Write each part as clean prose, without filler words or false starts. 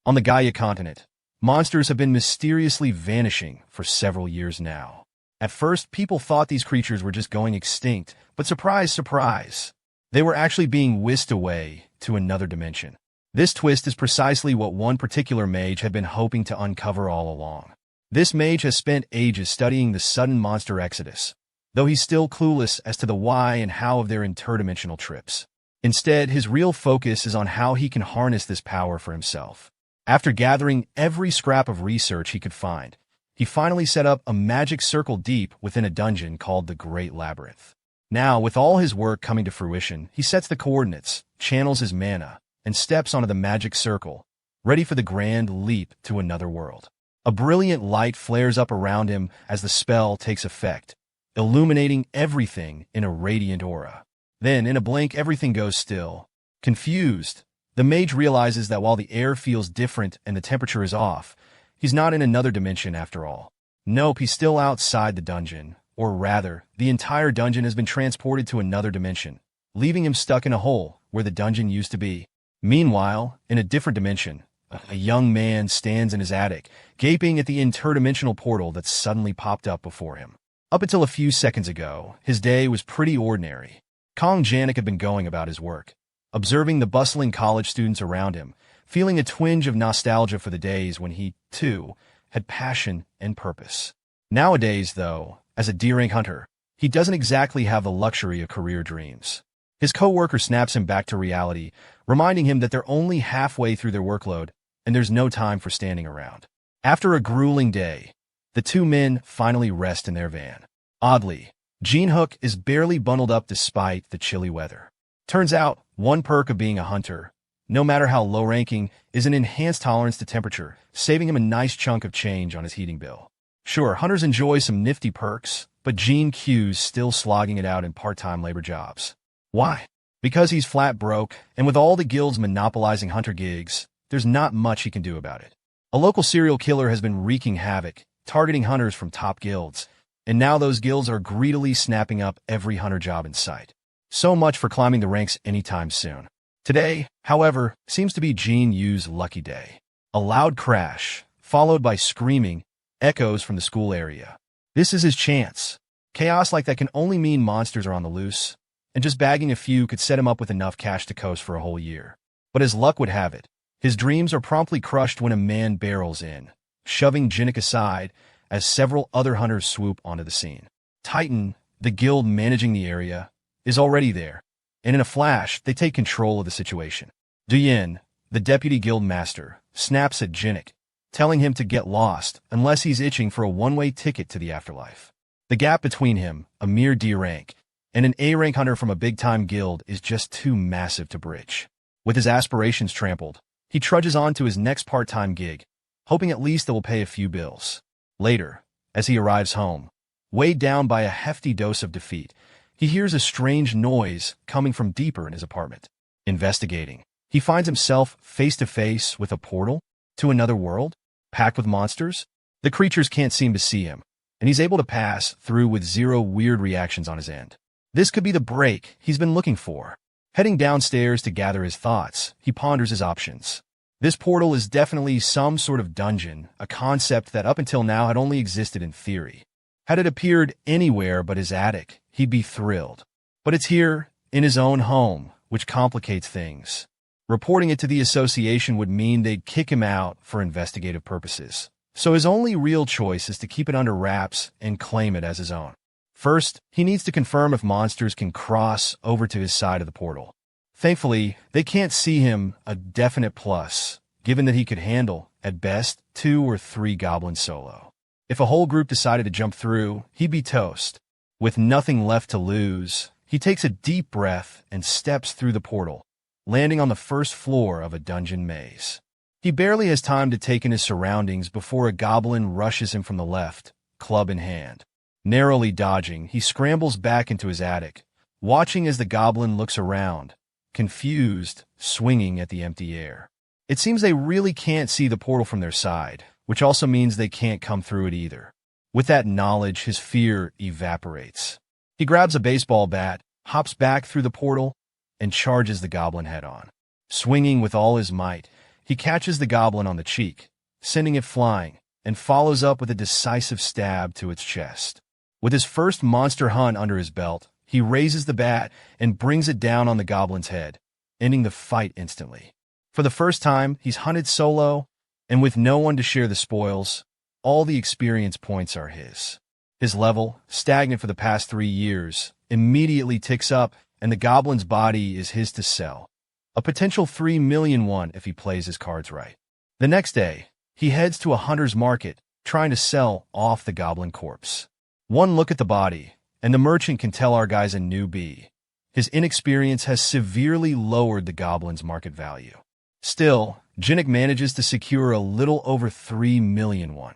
On the Gaia continent, monsters have been mysteriously vanishing for several years now. At first, people thought these creatures were just going extinct, but surprise, surprise, they were actually being whisked away to another dimension. This twist is precisely what one particular mage had been hoping to uncover all along. This mage has spent ages studying the sudden monster exodus, though he's still clueless as to the why and how of their interdimensional trips. Instead, his real focus is on how he can harness this power for himself. After gathering every scrap of research he could find, he finally set up a magic circle deep within a dungeon called the Great Labyrinth. Now, with all his work coming to fruition, he sets the coordinates, channels his mana, and steps onto the magic circle, ready for the grand leap to another world. A brilliant light flares up around him as the spell takes effect, illuminating everything in a radiant aura. Then, in a blink, everything goes still. Confused, the mage realizes that while the air feels different and the temperature is off, he's not in another dimension after all. Nope, he's still outside the dungeon, or rather, the entire dungeon has been transported to another dimension, leaving him stuck in a hole where the dungeon used to be. Meanwhile, in a different dimension, a young man stands in his attic, gaping at the interdimensional portal that's suddenly popped up before him. Up until a few seconds ago, his day was pretty ordinary. Kong Janik had been going about his work, observing the bustling college students around him, feeling a twinge of nostalgia for the days when he, too, had passion and purpose. Nowadays, though, as a D-rank hunter, he doesn't exactly have the luxury of career dreams. His co-worker snaps him back to reality, reminding him that they're only halfway through their workload and there's no time for standing around. After a grueling day, the two men finally rest in their van. Oddly, Jin-hyeok is barely bundled up despite the chilly weather. Turns out, one perk of being a hunter, no matter how low-ranking, is an enhanced tolerance to temperature, saving him a nice chunk of change on his heating bill. Sure, hunters enjoy some nifty perks, but Jin-Q's still slogging it out in part-time labor jobs. Why? Because he's flat broke, and with all the guilds monopolizing hunter gigs, there's not much he can do about it. A local serial killer has been wreaking havoc, targeting hunters from top guilds, and now those guilds are greedily snapping up every hunter job in sight. So much for climbing the ranks anytime soon. Today, however, seems to be Jin-Yu's lucky day. A loud crash, followed by screaming, echoes from the school area. This is his chance. Chaos like that can only mean monsters are on the loose, and just bagging a few could set him up with enough cash to coast for a whole year. But as luck would have it, his dreams are promptly crushed when a man barrels in, shoving Jin-hyeok aside as several other hunters swoop onto the scene. Titan, the guild managing the area, is already there, and in a flash, they take control of the situation. Duyin, the deputy guild master, snaps at Jin-hyeok, telling him to get lost unless he's itching for a one-way ticket to the afterlife. The gap between him, a mere D rank, and an A rank hunter from a big-time guild is just too massive to bridge. With his aspirations trampled, he trudges on to his next part-time gig, hoping at least it will pay a few bills. Later, as he arrives home, weighed down by a hefty dose of defeat, he hears a strange noise coming from deeper in his apartment. Investigating, he finds himself face-to-face with a portal to another world, packed with monsters. The creatures can't seem to see him, and he's able to pass through with zero weird reactions on his end. This could be the break he's been looking for. Heading downstairs to gather his thoughts, he ponders his options. This portal is definitely some sort of dungeon, a concept that up until now had only existed in theory. Had it appeared anywhere but his attic, he'd be thrilled. But it's here, in his own home, which complicates things. Reporting it to the association would mean they'd kick him out for investigative purposes. So his only real choice is to keep it under wraps and claim it as his own. First, he needs to confirm if monsters can cross over to his side of the portal. Thankfully, they can't see him, a definite plus, given that he could handle, at best, 2 or 3 goblins solo. If a whole group decided to jump through, he'd be toast. With nothing left to lose, he takes a deep breath and steps through the portal, landing on the first floor of a dungeon maze. He barely has time to take in his surroundings before a goblin rushes him from the left, club in hand. Narrowly dodging, he scrambles back into his attic, watching as the goblin looks around, confused, swinging at the empty air. It seems they really can't see the portal from their side, which also means they can't come through it either. With that knowledge, his fear evaporates. He grabs a baseball bat, hops back through the portal, and charges the goblin head-on. Swinging with all his might, he catches the goblin on the cheek, sending it flying, and follows up with a decisive stab to its chest. With his first monster hunt under his belt, he raises the bat and brings it down on the goblin's head, ending the fight instantly. For the first time, he's hunted solo, and with no one to share the spoils, all the experience points are his. His level, stagnant for the past 3 years, immediately ticks up, and the goblin's body is his to sell. A potential 3 million won if he plays his cards right. The next day, he heads to a hunter's market, trying to sell off the goblin corpse. One look at the body, and the merchant can tell our guy's a newbie. His inexperience has severely lowered the goblin's market value. Still, Jin-hyeok manages to secure a little over 3 million won,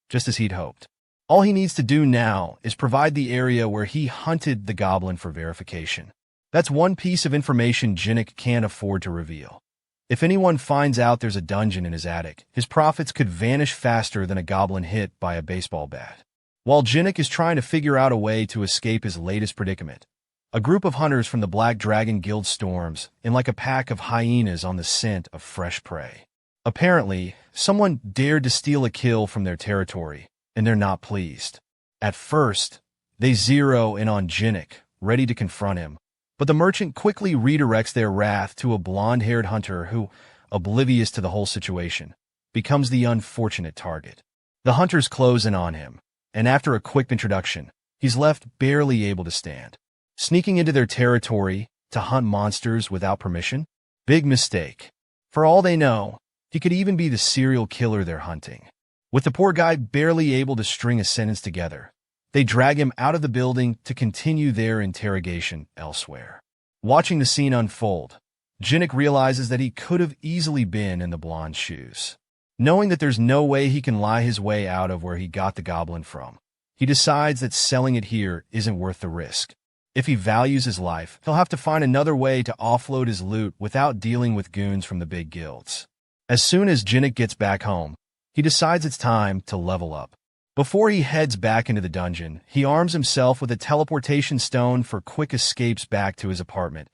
just as he'd hoped. All he needs to do now is provide the area where he hunted the goblin for verification. That's one piece of information Jin-hyeok can't afford to reveal. If anyone finds out there's a dungeon in his attic, his profits could vanish faster than a goblin hit by a baseball bat. While Jin-hyeok is trying to figure out a way to escape his latest predicament, a group of hunters from the Black Dragon Guild storms in like a pack of hyenas on the scent of fresh prey. Apparently, someone dared to steal a kill from their territory, and they're not pleased. At first, they zero in on Jin-hyeok, ready to confront him, but the merchant quickly redirects their wrath to a blonde-haired hunter who, oblivious to the whole situation, becomes the unfortunate target. The hunters close in on him, and after a quick introduction, he's left barely able to stand. Sneaking into their territory to hunt monsters without permission? Big mistake. For all they know, he could even be the serial killer they're hunting. With the poor guy barely able to string a sentence together, they drag him out of the building to continue their interrogation elsewhere. Watching the scene unfold, Jin-hyeok realizes that he could have easily been in the blonde's shoes. Knowing that there's no way he can lie his way out of where he got the goblin from, he decides that selling it here isn't worth the risk. If he values his life, he'll have to find another way to offload his loot without dealing with goons from the big guilds. As soon as Jin-hyeok gets back home, he decides it's time to level up. Before he heads back into the dungeon, he arms himself with a teleportation stone for quick escapes back to his apartment,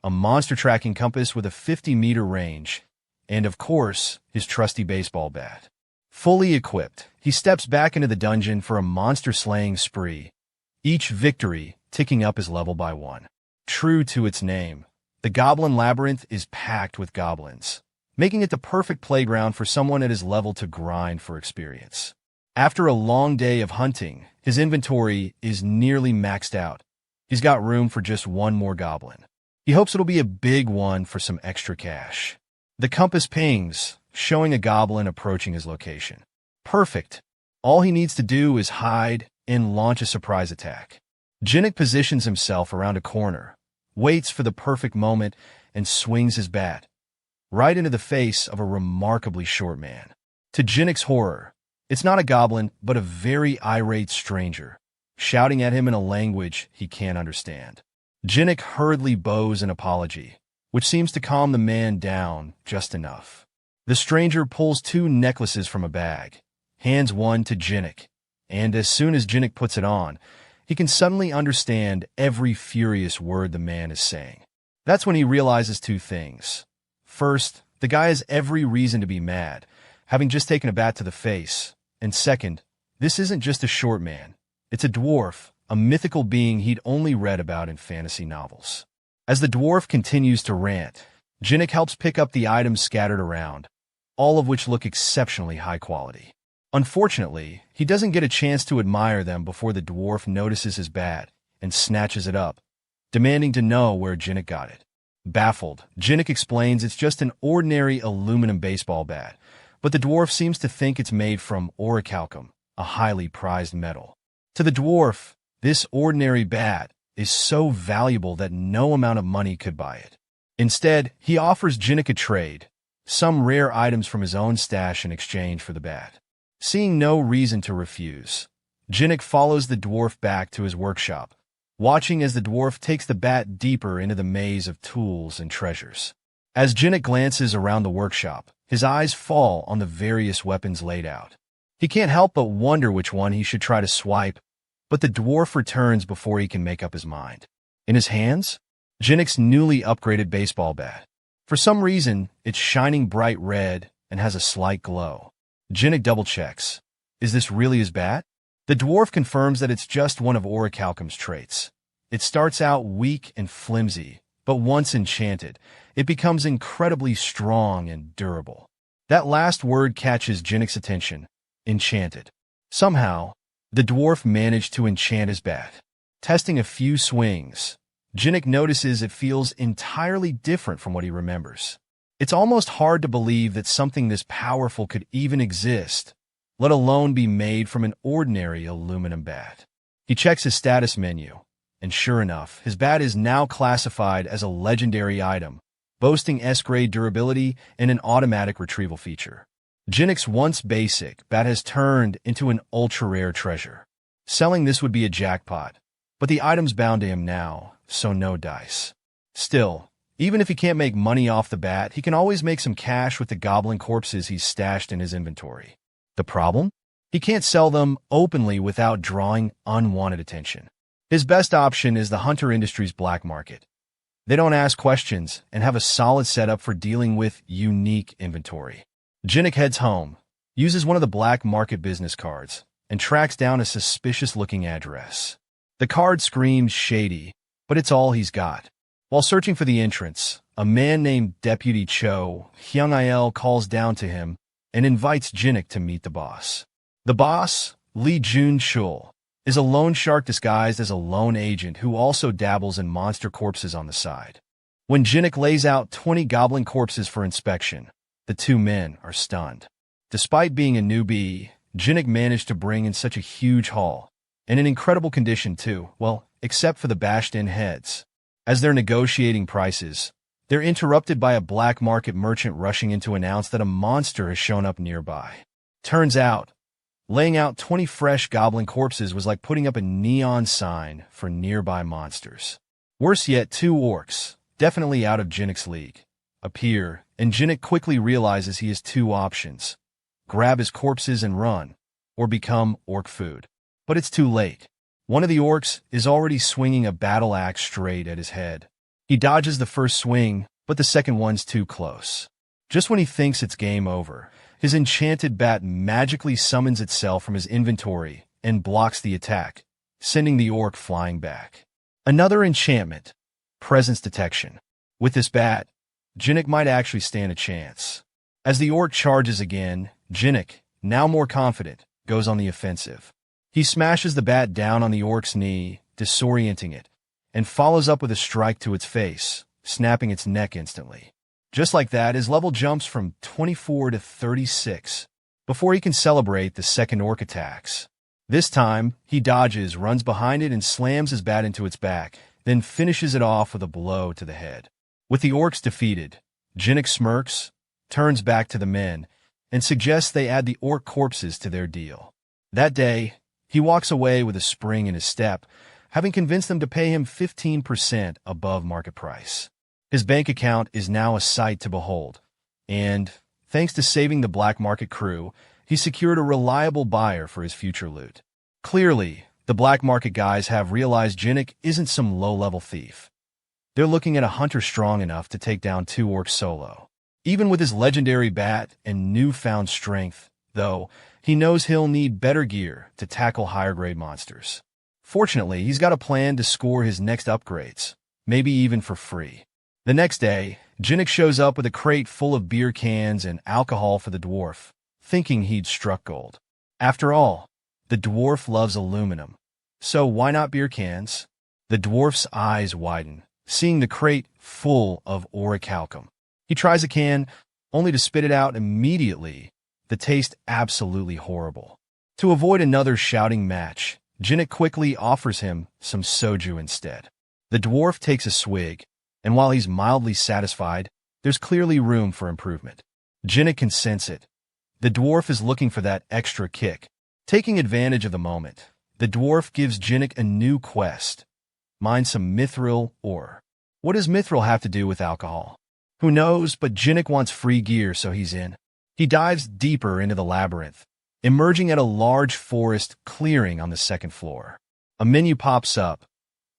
a monster tracking compass with a 50-meter range, and of course, his trusty baseball bat. Fully equipped, he steps back into the dungeon for a monster-slaying spree, each victory ticking up his level by 1. True to its name, the Goblin Labyrinth is packed with goblins, making it the perfect playground for someone at his level to grind for experience. After a long day of hunting, his inventory is nearly maxed out. He's got room for just one more goblin. He hopes it'll be a big one for some extra cash. The compass pings, showing a goblin approaching his location. Perfect. All he needs to do is hide and launch a surprise attack. Jin-hyeok positions himself around a corner, waits for the perfect moment, and swings his bat right into the face of a remarkably short man. To Jin-hyeok's horror, it's not a goblin, but a very irate stranger, shouting at him in a language he can't understand. Jin-hyeok hurriedly bows an apology, which seems to calm the man down just enough. The stranger pulls 2 necklaces from a bag, hands one to Jin-hyeok, and as soon as Jin-hyeok puts it on, he can suddenly understand every furious word the man is saying. That's when he realizes 2 things. First, the guy has every reason to be mad, having just taken a bat to the face. And second, this isn't just a short man. It's a dwarf, a mythical being he'd only read about in fantasy novels. As the dwarf continues to rant, Jin-hyeok helps pick up the items scattered around, all of which look exceptionally high quality. Unfortunately, he doesn't get a chance to admire them before the dwarf notices his bat and snatches it up, demanding to know where Jin-hyeok got it. Baffled, Jin-hyeok explains it's just an ordinary aluminum baseball bat, but the dwarf seems to think it's made from orichalcum, a highly prized metal. To the dwarf, this ordinary bat is so valuable that no amount of money could buy it. Instead, he offers Jin-hyeok a trade, some rare items from his own stash in exchange for the bat. Seeing no reason to refuse, Jin-hyeok follows the dwarf back to his workshop, watching as the dwarf takes the bat deeper into the maze of tools and treasures. As Jin-hyeok glances around the workshop, his eyes fall on the various weapons laid out. He can't help but wonder which one he should try to swipe, but the dwarf returns before he can make up his mind. In his hands, Jin-hyeok's newly upgraded baseball bat. For some reason, it's shining bright red and has a slight glow. Jin-hyeok double-checks. Is this really his bat? The dwarf confirms that it's just one of AniCap's traits. It starts out weak and flimsy, but once enchanted, it becomes incredibly strong and durable. That last word catches Jin-hyeok's attention. Enchanted. Somehow, the dwarf managed to enchant his bat. Testing a few swings, Jin-hyeok notices it feels entirely different from what he remembers. It's almost hard to believe that something this powerful could even exist, let alone be made from an ordinary aluminum bat. He checks his status menu, and sure enough, his bat is now classified as a legendary item, boasting S-grade durability and an automatic retrieval feature. Jin-hyeok's once basic bat has turned into an ultra-rare treasure. Selling this would be a jackpot, but the item's bound to him now, so no dice. Still, even if he can't make money off the bat, he can always make some cash with the goblin corpses he's stashed in his inventory. The problem? He can't sell them openly without drawing unwanted attention. His best option is the Hunter Industries black market. They don't ask questions and have a solid setup for dealing with unique inventory. Jin-hyeok heads home, uses one of the black market business cards, and tracks down a suspicious-looking address. The card screams shady, but it's all he's got. While searching for the entrance, a man named Deputy Cho Hyung-il calls down to him and invites Jin-hyeok to meet the boss. The boss, Lee Jun-chul, is a loan shark disguised as a loan agent who also dabbles in monster corpses on the side. When Jin-hyeok lays out 20 goblin corpses for inspection, the two men are stunned. Despite being a newbie, Jin-hyeok managed to bring in such a huge haul, and in incredible condition too, well, except for the bashed-in heads. As they're negotiating prices, they're interrupted by a black market merchant rushing in to announce that a monster has shown up nearby. Turns out, laying out 20 fresh goblin corpses was like putting up a neon sign for nearby monsters. Worse yet, two orcs, definitely out of Jin-hyeok's league, appear, and Jin-hyeok quickly realizes he has two options: grab his corpses and run, or become orc food. But it's too late. One of the orcs is already swinging a battle axe straight at his head. He dodges the first swing, but the second one's too close. Just when he thinks it's game over, his enchanted bat magically summons itself from his inventory and blocks the attack, sending the orc flying back. Another enchantment, presence detection. With this bat, Jin-hyeok might actually stand a chance. As the orc charges again, Jin-hyeok, now more confident, goes on the offensive. He smashes the bat down on the orc's knee, disorienting it, and follows up with a strike to its face, snapping its neck instantly. Just like that, his level jumps from 24 to 36, before he can celebrate the second orc attacks. This time, he dodges, runs behind it, and slams his bat into its back, then finishes it off with a blow to the head. With the orcs defeated, Jin-hyeok smirks, turns back to the men, and suggests they add the orc corpses to their deal. That day, he walks away with a spring in his step, having convinced them to pay him 15% above market price. His bank account is now a sight to behold, and, thanks to saving the black market crew, he secured a reliable buyer for his future loot. Clearly, the black market guys have realized Jin-hyeok isn't some low-level thief. They're looking at a hunter strong enough to take down two orcs solo. Even with his legendary bat and newfound strength, though, he knows he'll need better gear to tackle higher-grade monsters. Fortunately, he's got a plan to score his next upgrades, maybe even for free. The next day, Jin-hyeok shows up with a crate full of beer cans and alcohol for the dwarf, thinking he'd struck gold. After all, the dwarf loves aluminum, so why not beer cans? The dwarf's eyes widen, seeing the crate full of orichalcum. He tries a can, only to spit it out immediately, the taste absolutely horrible. To avoid another shouting match, Jin-hyeok quickly offers him some soju instead. The dwarf takes a swig, and while he's mildly satisfied, there's clearly room for improvement. Jin-hyeok can sense it. The dwarf is looking for that extra kick. Taking advantage of the moment, the dwarf gives Jin-hyeok a new quest: mine some mithril ore. What does mithril have to do with alcohol? Who knows, but Jin-hyeok wants free gear, so he's in. He dives deeper into the labyrinth, emerging at a large forest clearing on the second floor. A menu pops up,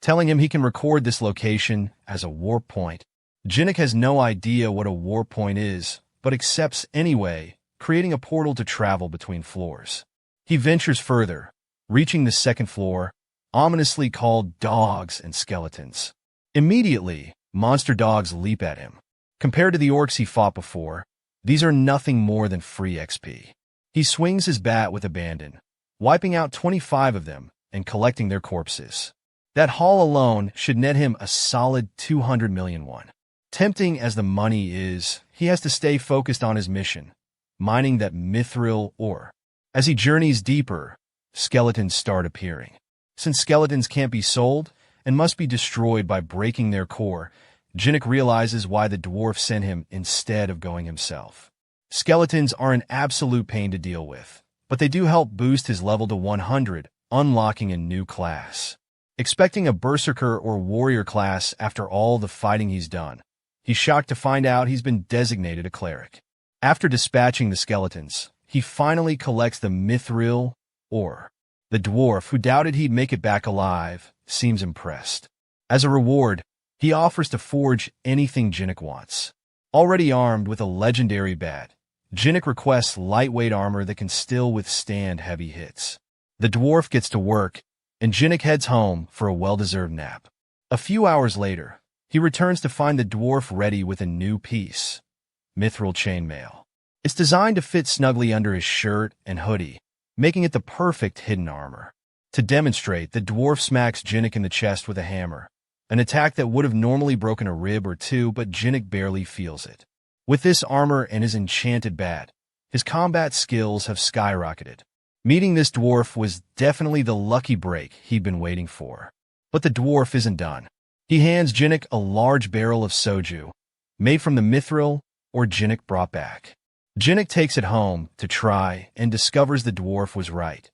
telling him he can record this location as a warp point. Jin-hyeok has no idea what a warp point is, but accepts anyway, creating a portal to travel between floors. He ventures further, reaching the second floor, ominously called Dogs and Skeletons. Immediately, monster dogs leap at him. Compared to the orcs he fought before, these are nothing more than free XP. He swings his bat with abandon, wiping out 25 of them and collecting their corpses. That haul alone should net him a solid 200 million won. Tempting as the money is, he has to stay focused on his mission, mining that mithril ore. As he journeys deeper, skeletons start appearing. Since skeletons can't be sold and must be destroyed by breaking their core, Jin-hyeok realizes why the dwarf sent him instead of going himself. Skeletons are an absolute pain to deal with, but they do help boost his level to 100, unlocking a new class. Expecting a berserker or warrior class after all the fighting he's done, he's shocked to find out he's been designated a cleric. After dispatching the skeletons, he finally collects the mithril ore. The dwarf, who doubted he'd make it back alive, seems impressed. As a reward, he offers to forge anything Jin-hyeok wants. Already armed with a legendary bat, Jin-hyeok requests lightweight armor that can still withstand heavy hits. The dwarf gets to work, and Jin-hyeok heads home for a well-deserved nap. A few hours later, he returns to find the dwarf ready with a new piece, mithril chainmail. It's designed to fit snugly under his shirt and hoodie, making it the perfect hidden armor. To demonstrate, the dwarf smacks Jin-hyeok in the chest with a hammer, an attack that would have normally broken a rib or two, but Jin-hyeok barely feels it. With this armor and his enchanted bat, his combat skills have skyrocketed. Meeting this dwarf was definitely the lucky break he'd been waiting for. But the dwarf isn't done. He hands Jin-hyeok a large barrel of soju, made from the mithril or Jin-hyeok brought back. Jin-hyeok takes it home to try and discovers the dwarf was right.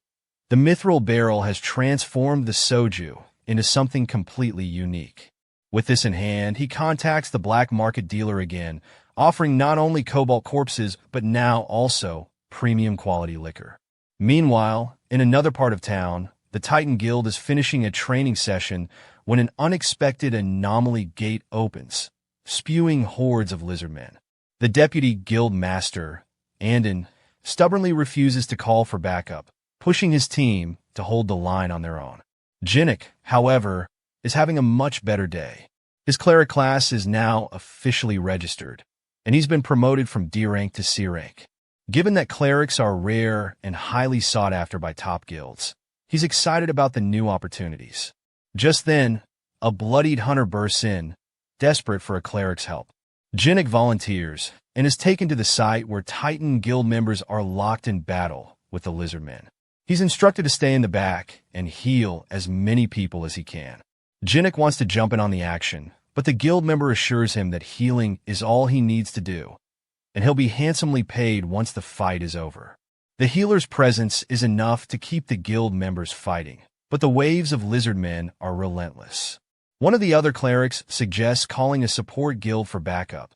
The mithril barrel has transformed the soju into something completely unique. With this in hand, he contacts the black market dealer again, offering not only cobalt corpses, but now also premium quality liquor. Meanwhile, in another part of town, the Titan Guild is finishing a training session when an unexpected anomaly gate opens, spewing hordes of lizardmen. The deputy guild master, Andon, stubbornly refuses to call for backup, pushing his team to hold the line on their own. Jin-hyeok, however, is having a much better day. His cleric class is now officially registered, and he's been promoted from D rank to C rank. Given that clerics are rare and highly sought after by top guilds, he's excited about the new opportunities. Just then, a bloodied hunter bursts in, desperate for a cleric's help. Jin-hyeok volunteers and is taken to the site where Titan Guild members are locked in battle with the lizardmen. He's instructed to stay in the back and heal as many people as he can. Jin-hyeok wants to jump in on the action, but the guild member assures him that healing is all he needs to do, and he'll be handsomely paid once the fight is over. The healer's presence is enough to keep the guild members fighting, but the waves of lizardmen are relentless. One of the other clerics suggests calling a support guild for backup,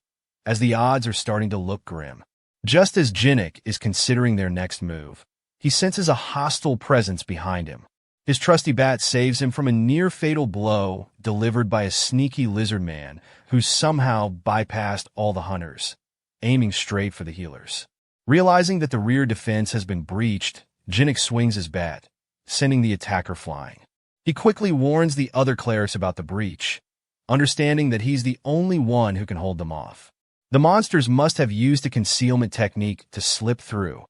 as the odds are starting to look grim. Just as Jin-hyeok is considering their next move, he senses a hostile presence behind him. His trusty bat saves him from a near-fatal blow delivered by a sneaky lizard man who somehow bypassed all the hunters, aiming straight for the healers. Realizing that the rear defense has been breached, Jin-hyeok swings his bat, sending the attacker flying. He quickly warns the other clerics about the breach, understanding that he's the only one who can hold them off. The monsters must have used a concealment technique to slip through,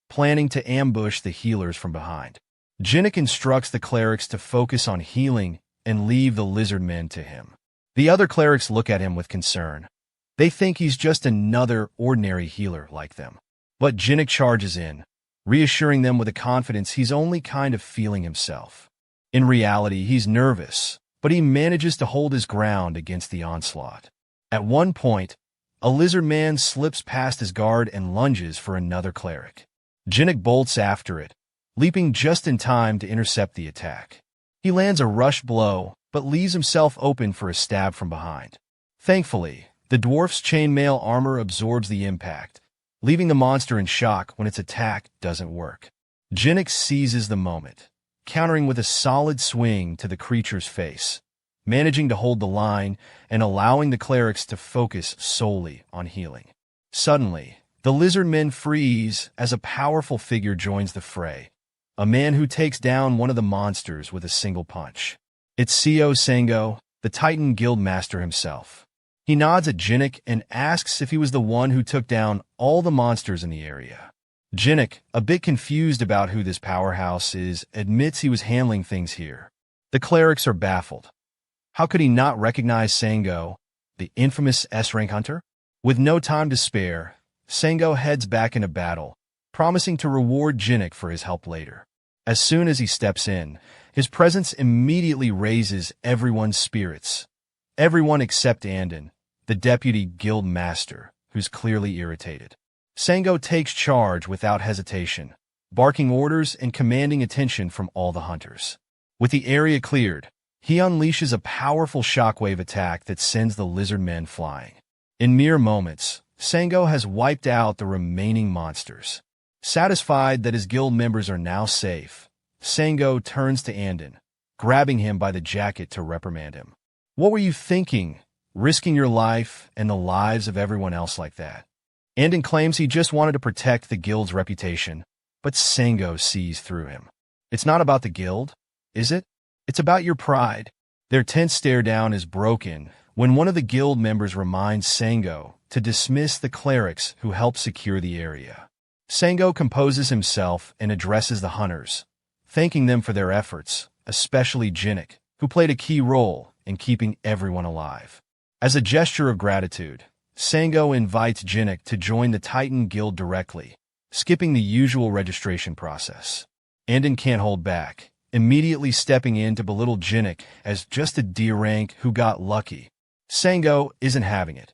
planning to ambush the healers from behind. Jin-hyeok instructs the clerics to focus on healing and leave the lizard men to him. The other clerics look at him with concern. They think he's just another ordinary healer like them. But Jin-hyeok charges in, reassuring them with a confidence he's only kind of feeling himself. In reality, he's nervous, but he manages to hold his ground against the onslaught. At one point, a lizard man slips past his guard and lunges for another cleric. Jin-hyeok bolts after it, leaping just in time to intercept the attack. He lands a rush blow, but leaves himself open for a stab from behind. Thankfully, the dwarf's chainmail armor absorbs the impact, leaving the monster in shock when its attack doesn't work. Jin-hyeok seizes the moment, countering with a solid swing to the creature's face, managing to hold the line and allowing the clerics to focus solely on healing. Suddenly, the lizard men freeze as a powerful figure joins the fray, a man who takes down one of the monsters with a single punch. It's Seo Sango, the Titan Guild Master himself. He nods at Jin-hyeok and asks if he was the one who took down all the monsters in the area. Jin-hyeok, a bit confused about who this powerhouse is, admits he was handling things here. The clerics are baffled. How could he not recognize Sango, the infamous S-rank hunter? With no time to spare, Sango heads back into battle, promising to reward Jin-hyeok for his help later. As soon as he steps in, his presence immediately raises everyone's spirits. Everyone except Andon, the deputy guild master, who's clearly irritated. Sango takes charge without hesitation, barking orders and commanding attention from all the hunters. With the area cleared, he unleashes a powerful shockwave attack that sends the lizard men flying. In mere moments, Sango has wiped out the remaining monsters. Satisfied that his guild members are now safe, Sango turns to Andon, grabbing him by the jacket to reprimand him. "What were you thinking, risking your life and the lives of everyone else like that?" Andon claims he just wanted to protect the guild's reputation, but Sango sees through him. "It's not about the guild, is it? It's about your pride." Their tense stare-down is broken when one of the guild members reminds Sango to dismiss the clerics who helped secure the area. Sango composes himself and addresses the hunters, thanking them for their efforts, especially Jin-hyeok, who played a key role in keeping everyone alive. As a gesture of gratitude, Sango invites Jin-hyeok to join the Titan Guild directly, skipping the usual registration process. Andon can't hold back, immediately stepping in to belittle Jin-hyeok as just a D-rank who got lucky. Sango isn't having it.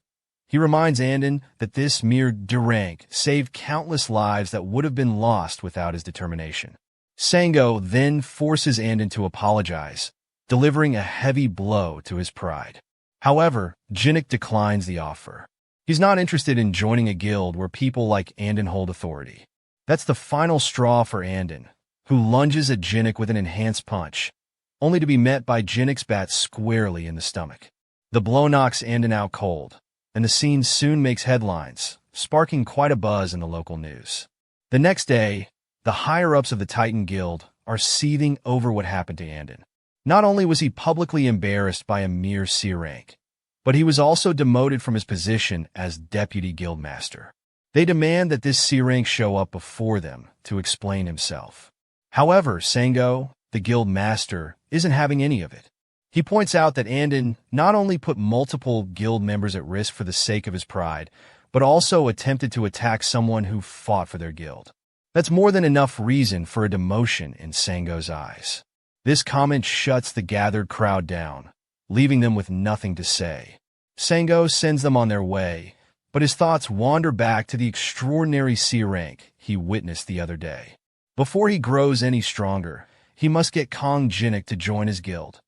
He reminds Andon that this mere D-rank saved countless lives that would have been lost without his determination. Sango then forces Andon to apologize, delivering a heavy blow to his pride. However, Jin-hyeok declines the offer. He's not interested in joining a guild where people like Andon hold authority. That's the final straw for Andon, who lunges at Jin-hyeok with an enhanced punch, only to be met by Jin-hyeok's bat squarely in the stomach. The blow knocks Andon out cold, and the scene soon makes headlines, sparking quite a buzz in the local news. The next day, the higher-ups of the Titan Guild are seething over what happened to Andon. Not only was he publicly embarrassed by a mere C rank, but he was also demoted from his position as Deputy Guildmaster. They demand that this C rank show up before them to explain himself. However, Sango, the Guild Master, isn't having any of it. He points out that Andon not only put multiple guild members at risk for the sake of his pride, but also attempted to attack someone who fought for their guild. That's more than enough reason for a demotion in Sango's eyes. This comment shuts the gathered crowd down, leaving them with nothing to say. Sango sends them on their way, but his thoughts wander back to the extraordinary C rank he witnessed the other day. Before he grows any stronger, he must get Kong Jin-hyeok to join his guild.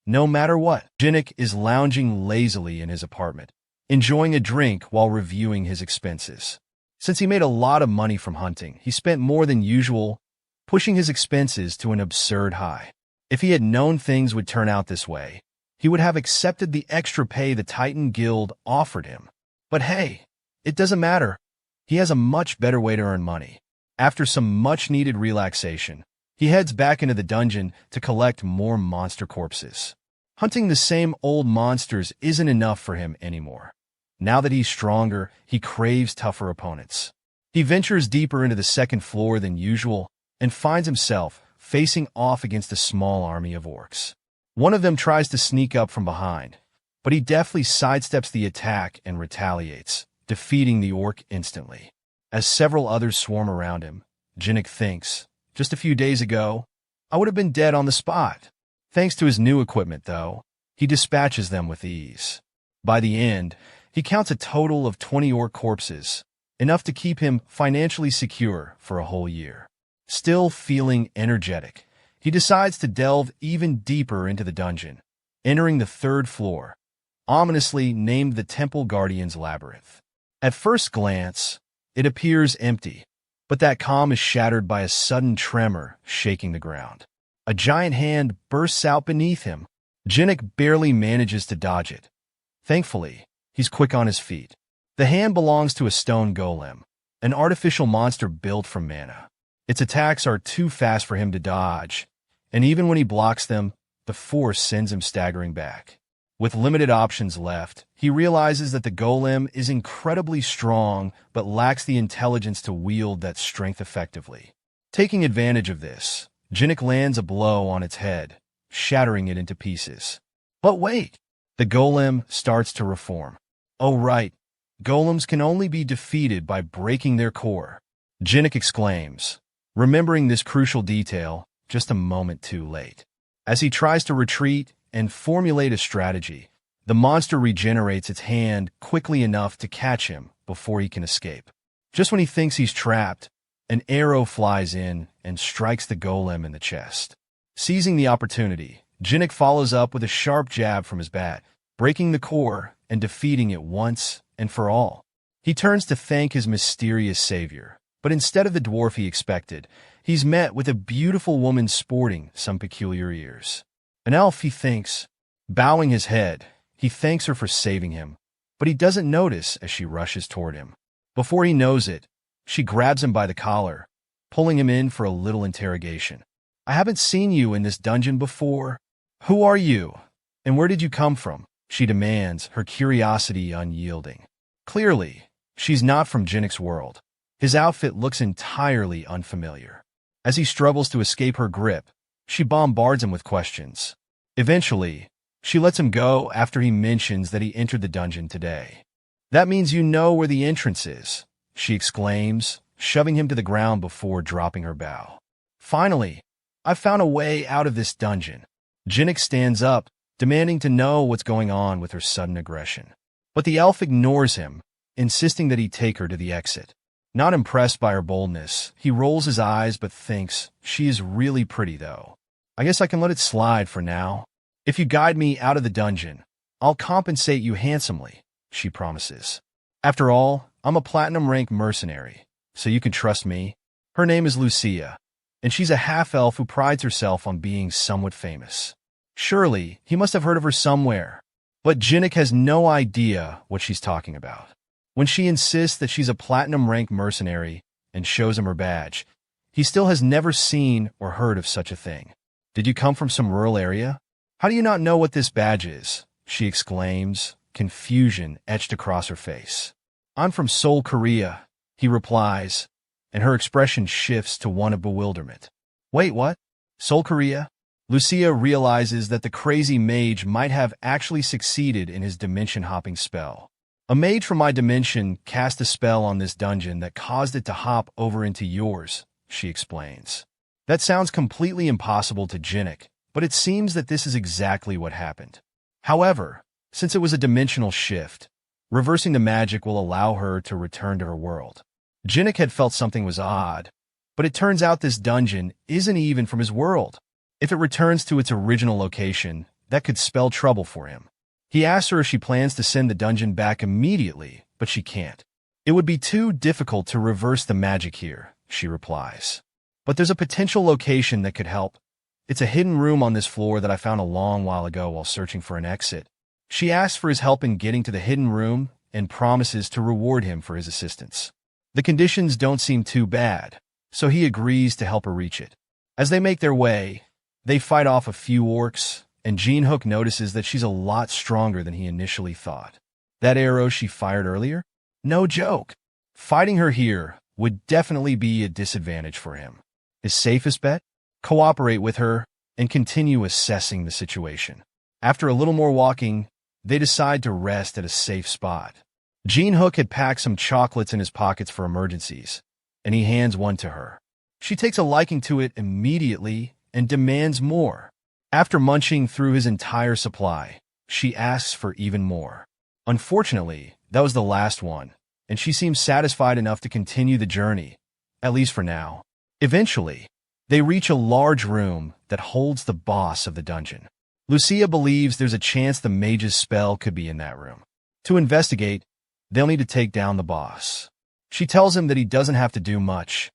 No matter what, Jin-hyeok is lounging lazily in his apartment, enjoying a drink while reviewing his expenses. Since he made a lot of money from hunting, he spent more than usual, pushing his expenses to an absurd high. If he had known things would turn out this way, he would have accepted the extra pay the Titan Guild offered him. But hey, it doesn't matter. He has a much better way to earn money. After some much-needed relaxation, he heads back into the dungeon to collect more monster corpses. Hunting the same old monsters isn't enough for him anymore. Now that he's stronger, he craves tougher opponents. He ventures deeper into the second floor than usual and finds himself facing off against a small army of orcs. One of them tries to sneak up from behind, but he deftly sidesteps the attack and retaliates, defeating the orc instantly. As several others swarm around him, Jin-hyeok thinks, just a few days ago, I would have been dead on the spot. Thanks to his new equipment, though, he dispatches them with ease. By the end, he counts a total of 20 orc corpses, enough to keep him financially secure for a whole year. Still feeling energetic, he decides to delve even deeper into the dungeon, entering the third floor, ominously named the Temple Guardian's Labyrinth. At first glance, it appears empty, but that calm is shattered by a sudden tremor shaking the ground. A giant hand bursts out beneath him, Jin-hyeok barely manages to dodge it. Thankfully, he's quick on his feet. The hand belongs to a stone golem, an artificial monster built from mana. Its attacks are too fast for him to dodge, and even when he blocks them, the force sends him staggering back. With limited options left, he realizes that the golem is incredibly strong but lacks the intelligence to wield that strength effectively. Taking advantage of this, Jin-hyeok lands a blow on its head, shattering it into pieces. But wait! The golem starts to reform. Oh right, golems can only be defeated by breaking their core. Jin-hyeok exclaims, remembering this crucial detail just a moment too late. As he tries to retreat and formulate a strategy, the monster regenerates its hand quickly enough to catch him before he can escape. Just when he thinks he's trapped, an arrow flies in and strikes the golem in the chest. Seizing the opportunity, Jin-hyeok follows up with a sharp jab from his bat, breaking the core and defeating it once and for all. He turns to thank his mysterious savior, but instead of the dwarf he expected, he's met with a beautiful woman sporting some peculiar ears. An elf, he thinks. Bowing his head, he thanks her for saving him, but he doesn't notice as she rushes toward him. Before he knows it, she grabs him by the collar, pulling him in for a little interrogation. I haven't seen you in this dungeon before. Who are you? And where did you come from? She demands, her curiosity unyielding. Clearly, she's not from Jin-hyeok's world. His outfit looks entirely unfamiliar. As he struggles to escape her grip, she bombards him with questions. Eventually, she lets him go after he mentions that he entered the dungeon today. That means you know where the entrance is, she exclaims, shoving him to the ground before dropping her bow. Finally, I've found a way out of this dungeon. Jin-hyeok stands up, demanding to know what's going on with her sudden aggression. But the elf ignores him, insisting that he take her to the exit. Not impressed by her boldness, he rolls his eyes but thinks, she is really pretty though. I guess I can let it slide for now. If you guide me out of the dungeon, I'll compensate you handsomely, she promises. After all, I'm a platinum-ranked mercenary, so you can trust me. Her name is Lucia, and she's a half-elf who prides herself on being somewhat famous. Surely, he must have heard of her somewhere. But Jin-hyeok has no idea what she's talking about. When she insists that she's a platinum-ranked mercenary and shows him her badge, he still has never seen or heard of such a thing. Did you come from some rural area? How do you not know what this badge is? She exclaims, confusion etched across her face. I'm from Seoul, Korea, he replies, and her expression shifts to one of bewilderment. Wait, what? Seoul, Korea? Lucia realizes that the crazy mage might have actually succeeded in his dimension-hopping spell. A mage from my dimension cast a spell on this dungeon that caused it to hop over into yours, she explains. That sounds completely impossible to Jin-hyeok, but it seems that this is exactly what happened. However, since it was a dimensional shift, reversing the magic will allow her to return to her world. Jin-hyeok had felt something was odd, but it turns out this dungeon isn't even from his world. If it returns to its original location, that could spell trouble for him. He asks her if she plans to send the dungeon back immediately, but she can't. It would be too difficult to reverse the magic here, she replies. But there's a potential location that could help. It's a hidden room on this floor that I found a long while ago while searching for an exit. She asks for his help in getting to the hidden room and promises to reward him for his assistance. The conditions don't seem too bad, so he agrees to help her reach it. As they make their way, they fight off a few orcs, and Jin-hyeok notices that she's a lot stronger than he initially thought. That arrow she fired earlier? No joke. Fighting her here would definitely be a disadvantage for him. His safest bet? Cooperate with her and continue assessing the situation. After a little more walking, they decide to rest at a safe spot. Jin-hyeok had packed some chocolates in his pockets for emergencies, and he hands one to her. She takes a liking to it immediately and demands more. After munching through his entire supply, she asks for even more. Unfortunately, that was the last one, and she seems satisfied enough to continue the journey, at least for now. Eventually, they reach a large room that holds the boss of the dungeon. Lucia believes there's a chance the mage's spell could be in that room. To investigate, they'll need to take down the boss. She tells him that he doesn't have to do much.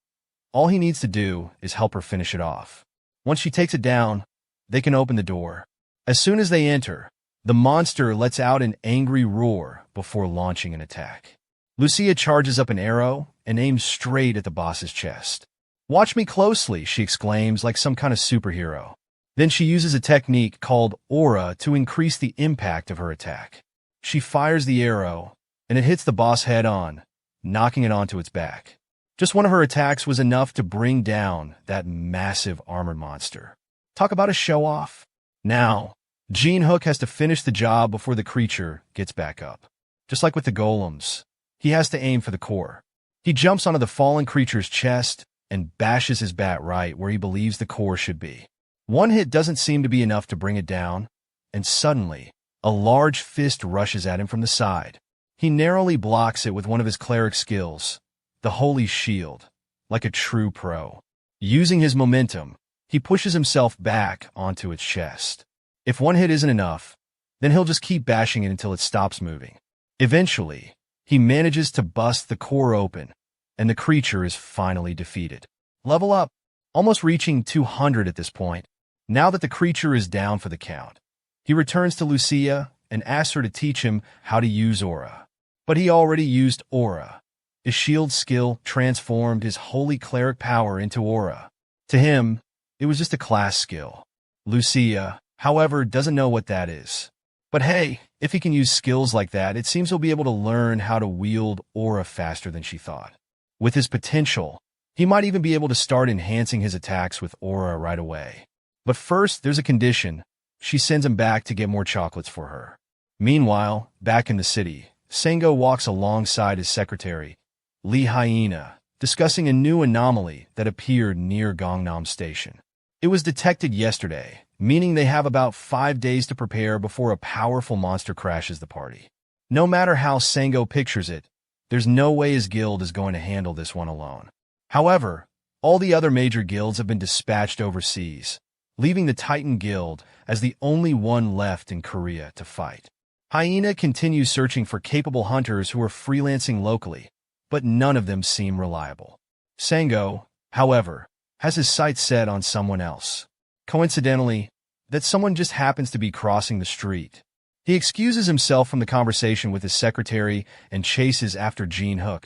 All he needs to do is help her finish it off. Once she takes it down, they can open the door. As soon as they enter, the monster lets out an angry roar before launching an attack. Lucia charges up an arrow and aims straight at the boss's chest. "Watch me closely," she exclaims like some kind of superhero. Then she uses a technique called aura to increase the impact of her attack. She fires the arrow, and it hits the boss head-on, knocking it onto its back. Just one of her attacks was enough to bring down that massive armored monster. Talk about a show-off. Now, Jin-hyeok has to finish the job before the creature gets back up. Just like with the golems, he has to aim for the core. He jumps onto the fallen creature's chest and bashes his bat right where he believes the core should be. One hit doesn't seem to be enough to bring it down, and suddenly, a large fist rushes at him from the side. He narrowly blocks it with one of his cleric skills, the Holy Shield, like a true pro. Using his momentum, he pushes himself back onto its chest. If one hit isn't enough, then he'll just keep bashing it until it stops moving. Eventually, he manages to bust the core open, and the creature is finally defeated. Level up, almost reaching 200 at this point. Now that the creature is down for the count, he returns to Lucia and asks her to teach him how to use aura. But he already used aura. His shield skill transformed his holy cleric power into aura. To him, it was just a class skill. Lucia, however, doesn't know what that is. But hey, if he can use skills like that, it seems he'll be able to learn how to wield aura faster than she thought. With his potential, he might even be able to start enhancing his attacks with aura right away. But first, there's a condition. She sends him back to get more chocolates for her. Meanwhile, back in the city, Sango walks alongside his secretary, Lee Hyena, discussing a new anomaly that appeared near Gangnam Station. It was detected yesterday, meaning they have about 5 days to prepare before a powerful monster crashes the party. No matter how Sango pictures it, there's no way his guild is going to handle this one alone. However, all the other major guilds have been dispatched overseas, leaving the Titan Guild as the only one left in Korea to fight. Hyena continues searching for capable hunters who are freelancing locally, but none of them seem reliable. Sango, however, has his sights set on someone else. Coincidentally, that someone just happens to be crossing the street. He excuses himself from the conversation with his secretary and chases after Jin-hyeok,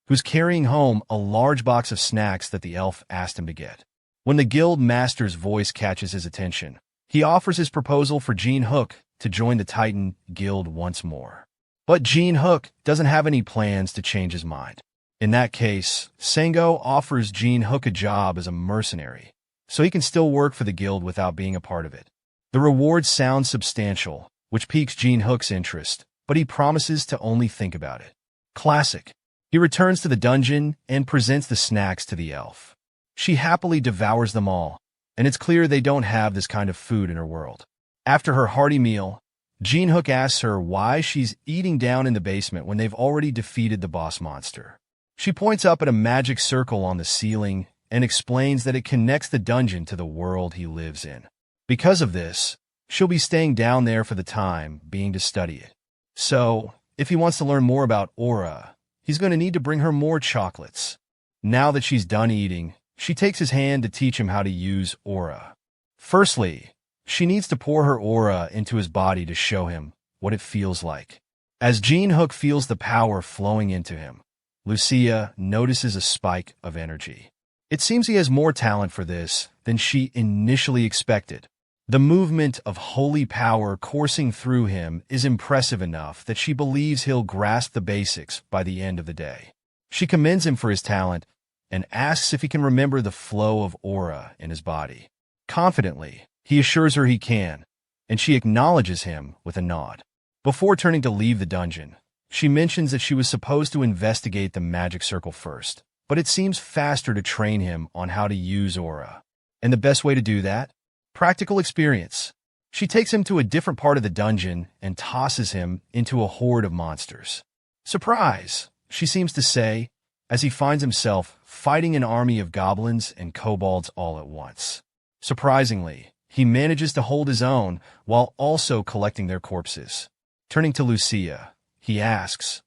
who's carrying home a large box of snacks that the elf asked him to get. When the guild master's voice catches his attention, he offers his proposal for Jin-hyeok to join the Titan Guild once more. But Jin-hyeok doesn't have any plans to change his mind. In that case, Sango offers Jin-hyeok a job as a mercenary, so he can still work for the guild without being a part of it. The reward sounds substantial, which piques Jin-hyeok's interest, but he promises to only think about it. Classic. He returns to the dungeon and presents the snacks to the elf. She happily devours them all, and it's clear they don't have this kind of food in her world. After her hearty meal, Jin-hyeok asks her why she's eating down in the basement when they've already defeated the boss monster. She points up at a magic circle on the ceiling and explains that it connects the dungeon to the world he lives in. Because of this, she'll be staying down there for the time being to study it. So, if he wants to learn more about aura, he's going to need to bring her more chocolates. Now that she's done eating, she takes his hand to teach him how to use aura. Firstly, she needs to pour her aura into his body to show him what it feels like. As Jin-hyeok feels the power flowing into him, Lucia notices a spike of energy. It seems he has more talent for this than she initially expected. The movement of holy power coursing through him is impressive enough that she believes he'll grasp the basics by the end of the day. She commends him for his talent and asks if he can remember the flow of aura in his body. Confidently, he assures her he can, and she acknowledges him with a nod. Before turning to leave the dungeon, she mentions that she was supposed to investigate the magic circle first, but it seems faster to train him on how to use aura. And the best way to do that? Practical experience. She takes him to a different part of the dungeon and tosses him into a horde of monsters. Surprise, she seems to say, as he finds himself fighting an army of goblins and kobolds all at once. Surprisingly, he manages to hold his own while also collecting their corpses. Turning to Lucia, he asks,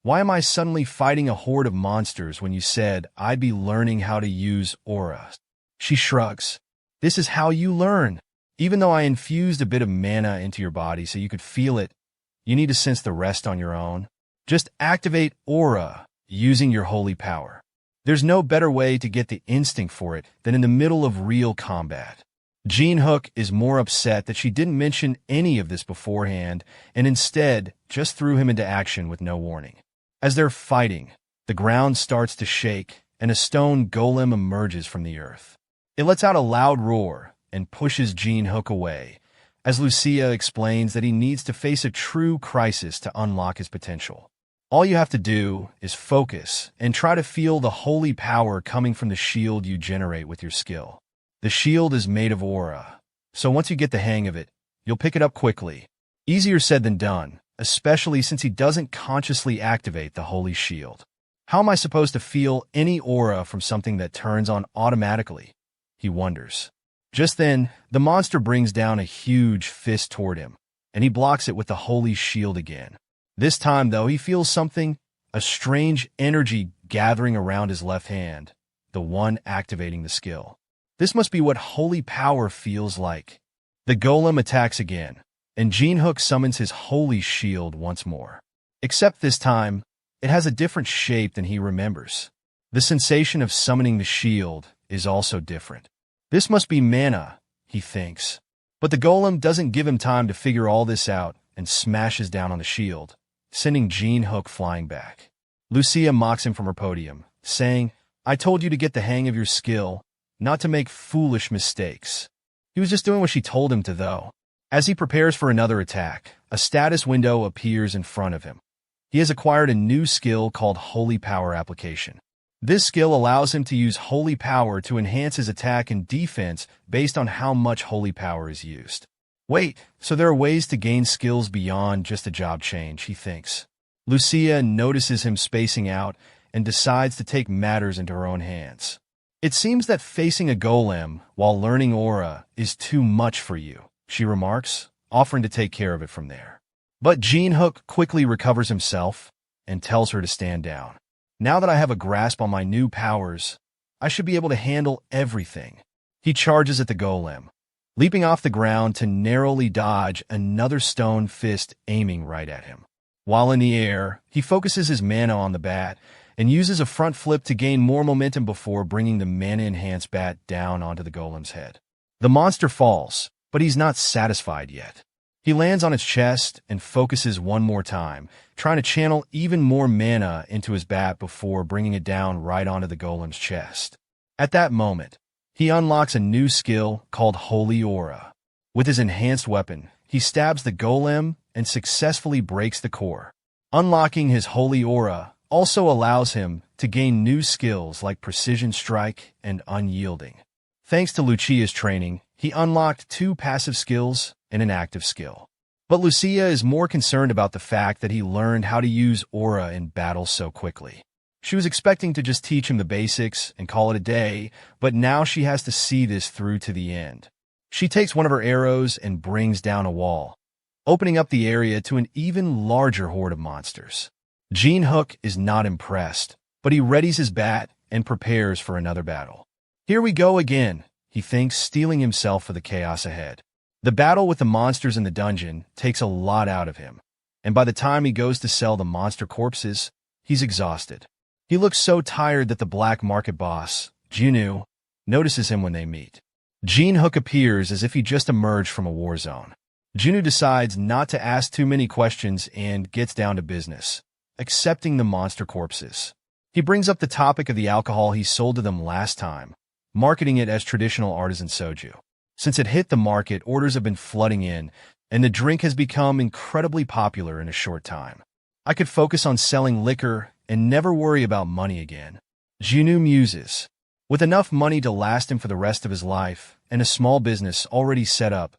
"Why am I suddenly fighting a horde of monsters when you said I'd be learning how to use aura?" She shrugs. "This is how you learn." Even though I infused a bit of mana into your body so you could feel it, you need to sense the rest on your own. Just activate aura using your holy power. There's no better way to get the instinct for it than in the middle of real combat. Jin-hyeok is more upset that she didn't mention any of this beforehand and instead just threw him into action with no warning. As they're fighting, the ground starts to shake and a stone golem emerges from the earth. It lets out a loud roar and pushes Jin-hyeok away, as Lucia explains that he needs to face a true crisis to unlock his potential. All you have to do is focus and try to feel the holy power coming from the shield you generate with your skill. The shield is made of aura, so once you get the hang of it, you'll pick it up quickly. Easier said than done, especially since he doesn't consciously activate the holy shield. How am I supposed to feel any aura from something that turns on automatically? He wonders. Just then, the monster brings down a huge fist toward him, and he blocks it with the holy shield again. This time, though, he feels something, a strange energy gathering around his left hand, the one activating the skill. This must be what holy power feels like. The golem attacks again, and Jin-hyeok summons his holy shield once more. Except this time, it has a different shape than he remembers. The sensation of summoning the shield is also different. This must be mana, he thinks. But the golem doesn't give him time to figure all this out and smashes down on the shield, sending Jin-hyeok flying back. Lucia mocks him from her podium, saying, "I told you to get the hang of your skill, not to make foolish mistakes." He was just doing what she told him to, though. As he prepares for another attack, a status window appears in front of him. He has acquired a new skill called Holy Power Application. This skill allows him to use Holy Power to enhance his attack and defense based on how much Holy Power is used. Wait, so there are ways to gain skills beyond just a job change, he thinks. Lucia notices him spacing out and decides to take matters into her own hands. "It seems that facing a golem while learning aura is too much for you," she remarks, offering to take care of it from there. But Jin-hyeok quickly recovers himself and tells her to stand down. "Now that I have a grasp on my new powers, I should be able to handle everything." He charges at the golem, leaping off the ground to narrowly dodge another stone fist aiming right at him. While in the air, he focuses his mana on the bat and uses a front flip to gain more momentum before bringing the mana-enhanced bat down onto the golem's head. The monster falls, but he's not satisfied yet. He lands on its chest and focuses one more time, trying to channel even more mana into his bat before bringing it down right onto the golem's chest. At that moment, he unlocks a new skill called Holy Aura. With his enhanced weapon, he stabs the golem and successfully breaks the core. Unlocking his Holy Aura also allows him to gain new skills like Precision Strike and Unyielding. Thanks to Lucia's training, he unlocked 2 passive skills and an active skill. But Lucia is more concerned about the fact that he learned how to use aura in battle so quickly. She was expecting to just teach him the basics and call it a day, but now she has to see this through to the end. She takes one of her arrows and brings down a wall, opening up the area to an even larger horde of monsters. Jin-hyeok is not impressed, but he readies his bat and prepares for another battle. "Here we go again," he thinks, steeling himself for the chaos ahead. The battle with the monsters in the dungeon takes a lot out of him, and by the time he goes to sell the monster corpses, he's exhausted. He looks so tired that the black market boss, Junu, notices him when they meet. Jin-hyeok appears as if he just emerged from a war zone. Junu decides not to ask too many questions and gets down to business, accepting the monster corpses. He brings up the topic of the alcohol he sold to them last time, marketing it as traditional artisan soju. Since it hit the market, orders have been flooding in, and the drink has become incredibly popular in a short time. "I could focus on selling liquor and never worry about money again," Junu muses. With enough money to last him for the rest of his life and a small business already set up,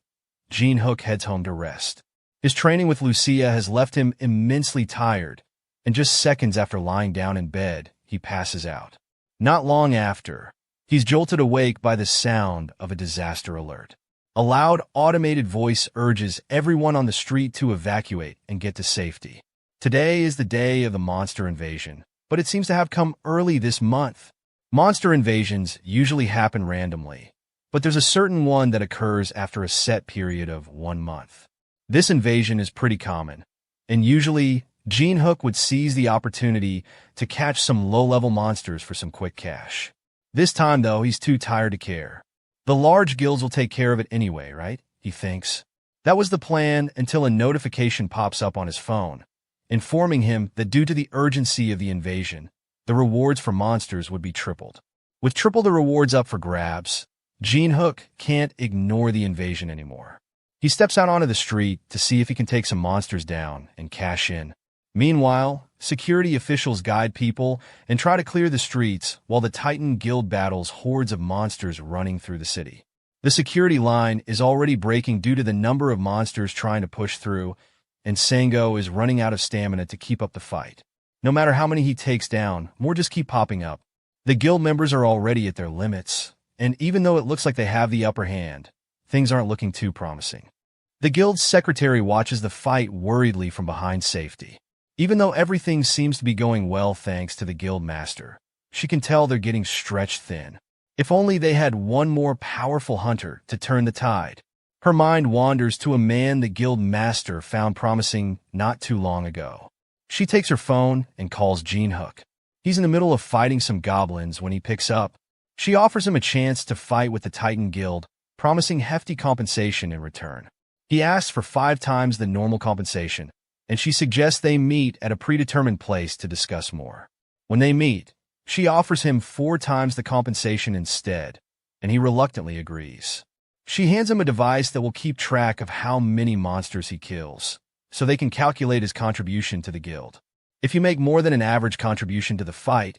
Jin-hyeok heads home to rest. His training with Lucia has left him immensely tired, and just seconds after lying down in bed, he passes out. Not long after, he's jolted awake by the sound of a disaster alert. A loud, automated voice urges everyone on the street to evacuate and get to safety. Today is the day of the monster invasion, but it seems to have come early this month. Monster invasions usually happen randomly, but there's a certain one that occurs after a set period of 1 month. This invasion is pretty common, and usually Jin-hyeok would seize the opportunity to catch some low-level monsters for some quick cash. This time, though, he's too tired to care. The large guilds will take care of it anyway, right? He thinks. That was the plan until a notification pops up on his phone, informing him that due to the urgency of the invasion, the rewards for monsters would be tripled. With triple the rewards up for grabs, Jin-hyeok can't ignore the invasion anymore. He steps out onto the street to see if he can take some monsters down and cash in. Meanwhile, security officials guide people and try to clear the streets while the Titan Guild battles hordes of monsters running through the city. The security line is already breaking due to the number of monsters trying to push through, and Sango is running out of stamina to keep up the fight. No matter how many he takes down, more just keep popping up. The guild members are already at their limits, and even though it looks like they have the upper hand, things aren't looking too promising. The guild's secretary watches the fight worriedly from behind safety. Even though everything seems to be going well thanks to the guild master, she can tell they're getting stretched thin. If only they had one more powerful hunter to turn the tide. Her mind wanders to a man the guild master found promising not too long ago. She takes her phone and calls Jin-hyeok. He's in the middle of fighting some goblins when he picks up. She offers him a chance to fight with the Titan Guild, promising hefty compensation in return. He asks for 5 times the normal compensation, and she suggests they meet at a predetermined place to discuss more. When they meet, she offers him 4 times the compensation instead, and he reluctantly agrees. She hands him a device that will keep track of how many monsters he kills, so they can calculate his contribution to the guild. If you make more than an average contribution to the fight,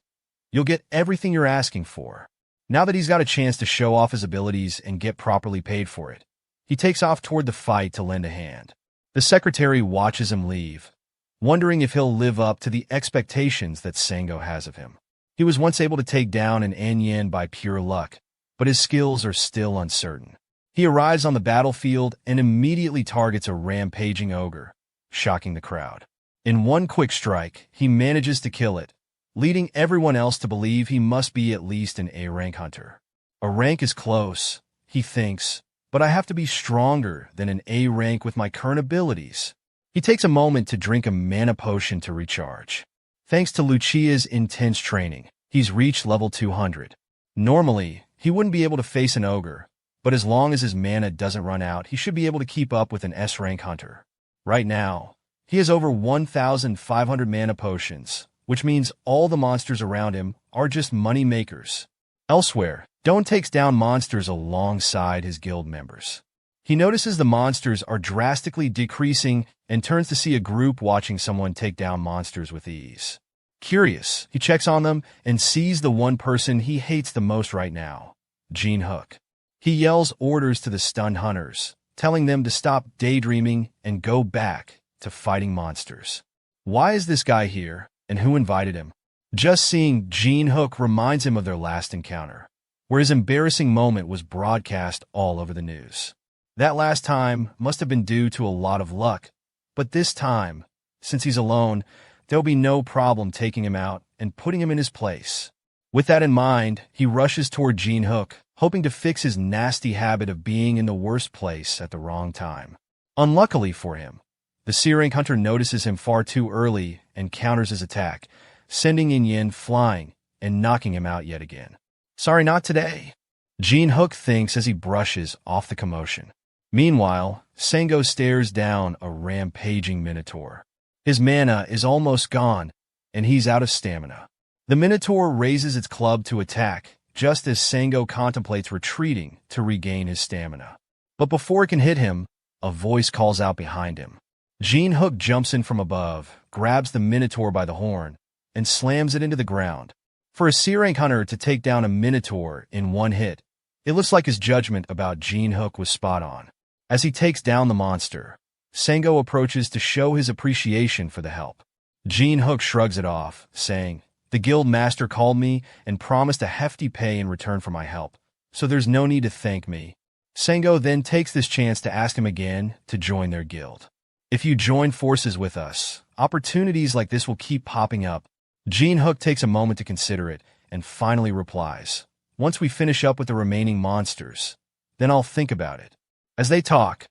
you'll get everything you're asking for. Now that he's got a chance to show off his abilities and get properly paid for it, he takes off toward the fight to lend a hand. The secretary watches him leave, wondering if he'll live up to the expectations that Sango has of him. He was once able to take down an Anyan by pure luck, but his skills are still uncertain. He arrives on the battlefield and immediately targets a rampaging ogre, shocking the crowd. In one quick strike, he manages to kill it, leading everyone else to believe he must be at least an A-rank hunter. A rank is close, he thinks, but I have to be stronger than an A rank with my current abilities. He takes a moment to drink a mana potion to recharge. Thanks to Lucia's intense training, he's reached level 200. Normally, he wouldn't be able to face an ogre, but as long as his mana doesn't run out, he should be able to keep up with an S-rank hunter. Right now, he has over 1,500 mana potions, which means all the monsters around him are just money makers. Elsewhere, Don takes down monsters alongside his guild members. He notices the monsters are drastically decreasing and turns to see a group watching someone take down monsters with ease. Curious, he checks on them and sees the one person he hates the most right now, Jin-hyeok. He yells orders to the stunned hunters, telling them to stop daydreaming and go back to fighting monsters. Why is this guy here, and who invited him? Just seeing Jin-hyeok reminds him of their last encounter, where his embarrassing moment was broadcast all over the news. That last time must have been due to a lot of luck, but this time, since he's alone, there'll be no problem taking him out and putting him in his place. With that in mind, he rushes toward Jin-hyeok, hoping to fix his nasty habit of being in the worst place at the wrong time. Unluckily for him, the C-rank hunter notices him far too early and counters his attack, sending Yin flying and knocking him out yet again. Sorry, not today, Jin-hyeok thinks as he brushes off the commotion. Meanwhile, Sango stares down a rampaging minotaur. His mana is almost gone, and he's out of stamina. The minotaur raises its club to attack, just as Sango contemplates retreating to regain his stamina. But before it can hit him, a voice calls out behind him. Jin-hyeok jumps in from above, grabs the minotaur by the horn, and slams it into the ground. For a C-rank hunter to take down a minotaur in one hit, it looks like his judgment about Jin-hyeok was spot on. As he takes down the monster, Sango approaches to show his appreciation for the help. Jin-hyeok shrugs it off, saying, "The guild master called me and promised a hefty pay in return for my help, so there's no need to thank me." Sango then takes this chance to ask him again to join their guild. "If you join forces with us, opportunities like this will keep popping up." Jin-hyeok takes a moment to consider it and finally replies, "Once we finish up with the remaining monsters, Then I'll think about it. As they talk,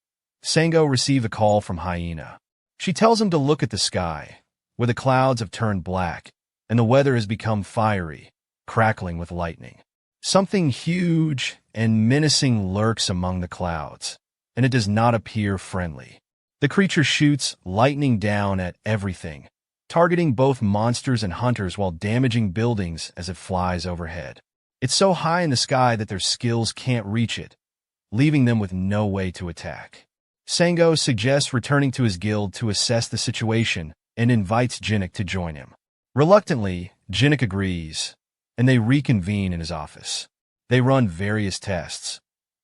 Sango receives a call from Hyena. She tells him to look at the sky, where the clouds have turned black, and the weather has become fiery, crackling with lightning. Something huge and menacing lurks among the clouds, and it does not appear friendly. The creature shoots lightning down at everything, targeting both monsters and hunters while damaging buildings as it flies overhead. It's so high in the sky that their skills can't reach it, leaving them with no way to attack. Sango suggests returning to his guild to assess the situation and invites Jin-hyeok to join him. Reluctantly, Jin-hyeok agrees, and they reconvene in his office. They run various tests,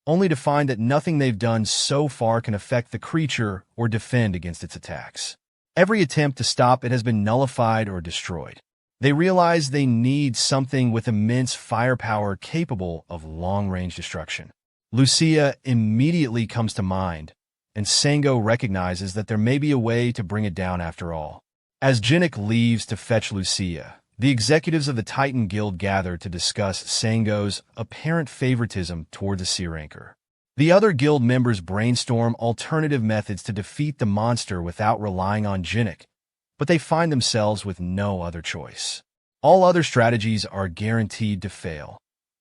only to find that nothing they've done so far can affect the creature or defend against its attacks. Every attempt to stop it has been nullified or destroyed. They realize they need something with immense firepower capable of long-range destruction. Lucia immediately comes to mind, and Sango recognizes that there may be a way to bring it down after all. As Jin-hyeok leaves to fetch Lucia, the executives of the Titan Guild gather to discuss Sango's apparent favoritism toward the sea ranker. The other guild members brainstorm alternative methods to defeat the monster without relying on Jin-hyeok, but they find themselves with no other choice. All other strategies are guaranteed to fail,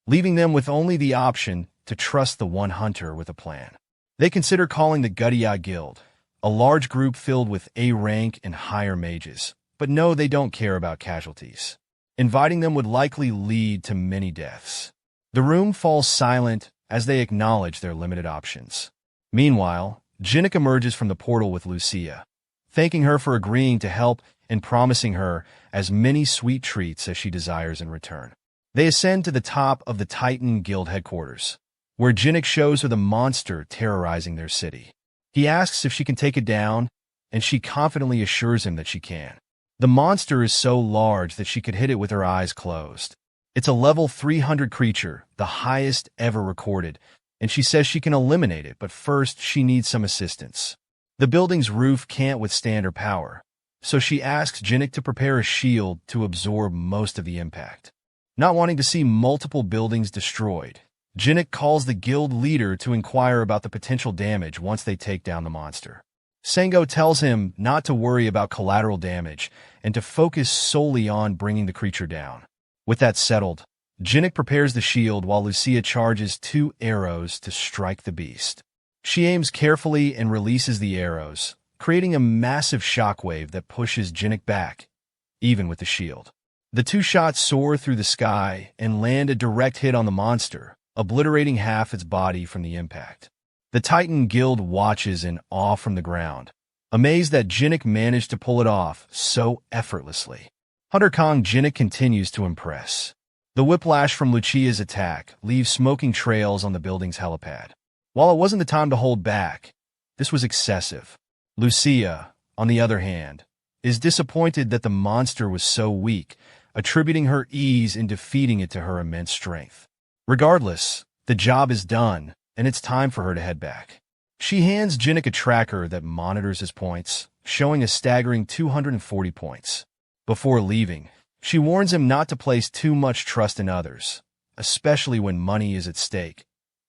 leaving them with only the option to trust the one hunter with a plan. They consider calling the Gudya Guild, a large group filled with A-rank and higher mages, but no, they don't care about casualties. Inviting them would likely lead to many deaths. The room falls silent as they acknowledge their limited options. Meanwhile, Jin-hyeok emerges from the portal with Lucia, thanking her for agreeing to help and promising her as many sweet treats as she desires in return. They ascend to the top of the Titan Guild headquarters, where Jin-hyeok shows her the monster terrorizing their city. He asks if she can take it down, and she confidently assures him that she can. The monster is so large that she could hit it with her eyes closed. It's a level 300 creature, the highest ever recorded, and she says she can eliminate it, but first she needs some assistance. The building's roof can't withstand her power, so she asks Jin-hyeok to prepare a shield to absorb most of the impact. Not wanting to see multiple buildings destroyed, Jin-hyeok calls the guild leader to inquire about the potential damage once they take down the monster. Sango tells him not to worry about collateral damage and to focus solely on bringing the creature down. With that settled, Jin-hyeok prepares the shield while Lucia charges 2 arrows to strike the beast. She aims carefully and releases the arrows, creating a massive shockwave that pushes Jin-hyeok back, even with the shield. The 2 shots soar through the sky and land a direct hit on the monster, obliterating half its body from the impact. The Titan Guild watches in awe from the ground, amazed that Jin-hyeok managed to pull it off so effortlessly. Hunter Kong Jin-hyeok continues to impress. The whiplash from Lucia's attack leaves smoking trails on the building's helipad. While it wasn't the time to hold back, this was excessive. Lucia, on the other hand, is disappointed that the monster was so weak, attributing her ease in defeating it to her immense strength. Regardless, the job is done, and it's time for her to head back. She hands Jin-hyeok a tracker that monitors his points, showing a staggering 240 points. Before leaving, she warns him not to place too much trust in others, especially when money is at stake.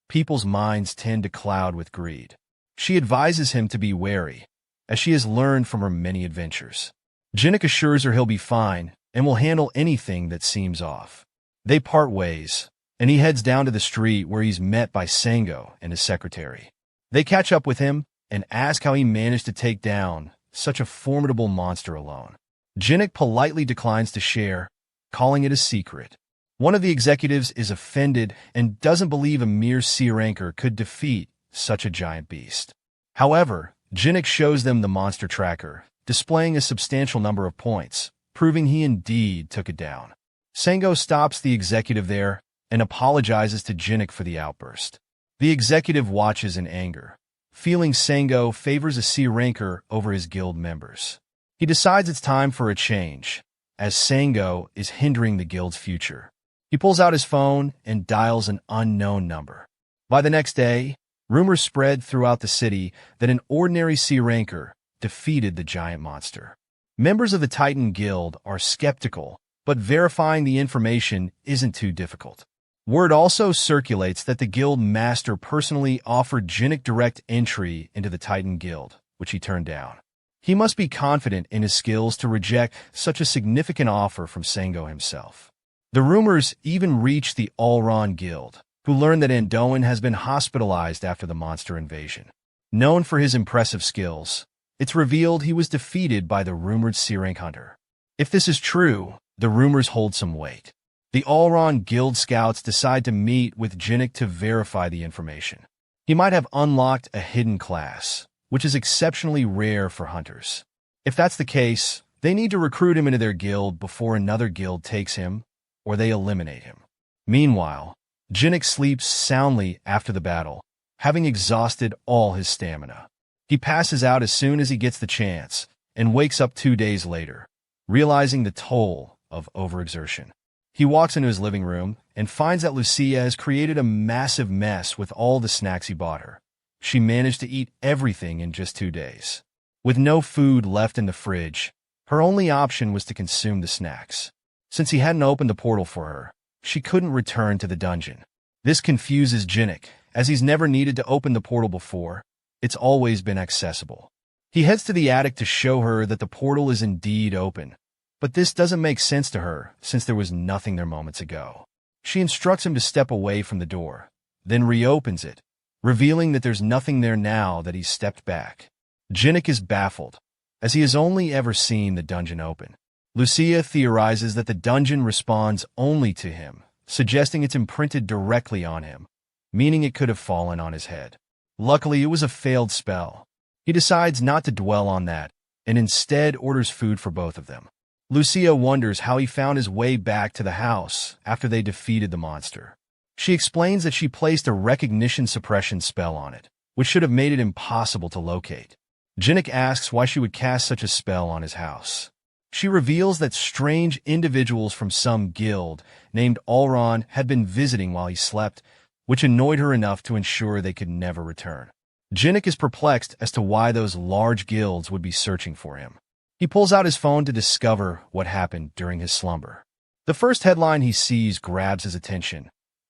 People's minds tend to cloud with greed. She advises him to be wary, as she has learned from her many adventures. Jin-hyeok assures her he'll be fine and will handle anything that seems off. They part ways, and he heads down to the street where he's met by Sango and his secretary. They catch up with him and ask how he managed to take down such a formidable monster alone. Jin-hyeok politely declines to share, calling it a secret. One of the executives is offended and doesn't believe a mere sea ranker could defeat such a giant beast. However, Jin-hyeok shows them the monster tracker, displaying a substantial number of points, proving he indeed took it down. Sango stops the executive there and apologizes to Jin-hyeok for the outburst. The executive watches in anger, feeling Sango favors a sea ranker over his guild members. He decides it's time for a change, as Sango is hindering the guild's future. He pulls out his phone and dials an unknown number. By the next day, rumors spread throughout the city that an ordinary sea ranker defeated the giant monster. Members of the Titan Guild are skeptical, but verifying the information isn't too difficult. Word also circulates that the guild master personally offered Jin-hyeok direct entry into the Titan Guild, which he turned down. He must be confident in his skills to reject such a significant offer from Sango himself. The rumors even reached the Allron Guild, who learned that Andoan has been hospitalized after the monster invasion. Known for his impressive skills, it's revealed he was defeated by the rumored C-rank hunter. If this is true, the rumors hold some weight. The Allron Guild scouts decide to meet with Jin-hyeok to verify the information. He might have unlocked a hidden class, which is exceptionally rare for hunters. If that's the case, they need to recruit him into their guild before another guild takes him, or they eliminate him. Meanwhile, Jin-hyeok sleeps soundly after the battle, having exhausted all his stamina. He passes out as soon as he gets the chance, and wakes up 2 days later, realizing the toll of overexertion. He walks into his living room and finds that Lucia has created a massive mess with all the snacks he bought her. She managed to eat everything in just 2 days. With no food left in the fridge, her only option was to consume the snacks. Since he hadn't opened the portal for her, she couldn't return to the dungeon. This confuses Jin-hyeok, as he's never needed to open the portal before. It's always been accessible. He heads to the attic to show her that the portal is indeed open, but this doesn't make sense to her since there was nothing there moments ago. She instructs him to step away from the door, then reopens it, revealing that there's nothing there now that he's stepped back. Jin-hyeok is baffled, as he has only ever seen the dungeon open. Lucia theorizes that the dungeon responds only to him, suggesting it's imprinted directly on him, meaning it could have fallen on his head. Luckily, it was a failed spell. He decides not to dwell on that, and instead orders food for both of them. Lucia wonders how he found his way back to the house after they defeated the monster. She explains that she placed a recognition suppression spell on it, which should have made it impossible to locate. Jin-hyeok asks why she would cast such a spell on his house. She reveals that strange individuals from some guild named Allron had been visiting while he slept, which annoyed her enough to ensure they could never return. Jin-hyeok is perplexed as to why those large guilds would be searching for him. He pulls out his phone to discover what happened during his slumber. The first headline he sees grabs his attention.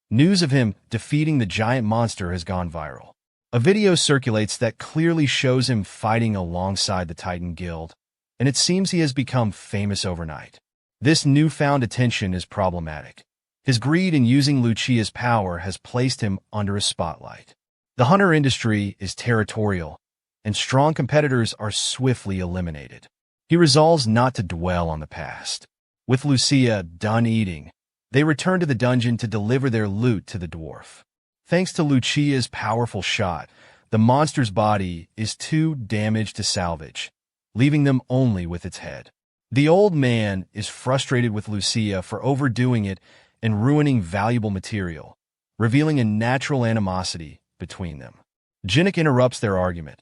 News of him defeating the giant monster has gone viral. A video circulates that clearly shows him fighting alongside the Titan Guild, and it seems he has become famous overnight. This newfound attention is problematic. His greed in using Lucia's power has placed him under a spotlight. The hunter industry is territorial, and strong competitors are swiftly eliminated. He resolves not to dwell on the past. With Lucia done eating, they return to the dungeon to deliver their loot to the dwarf. Thanks to Lucia's powerful shot, the monster's body is too damaged to salvage, leaving them only with its head. The old man is frustrated with Lucia for overdoing it and ruining valuable material, revealing a natural animosity between them. Jin-hyeok interrupts their argument,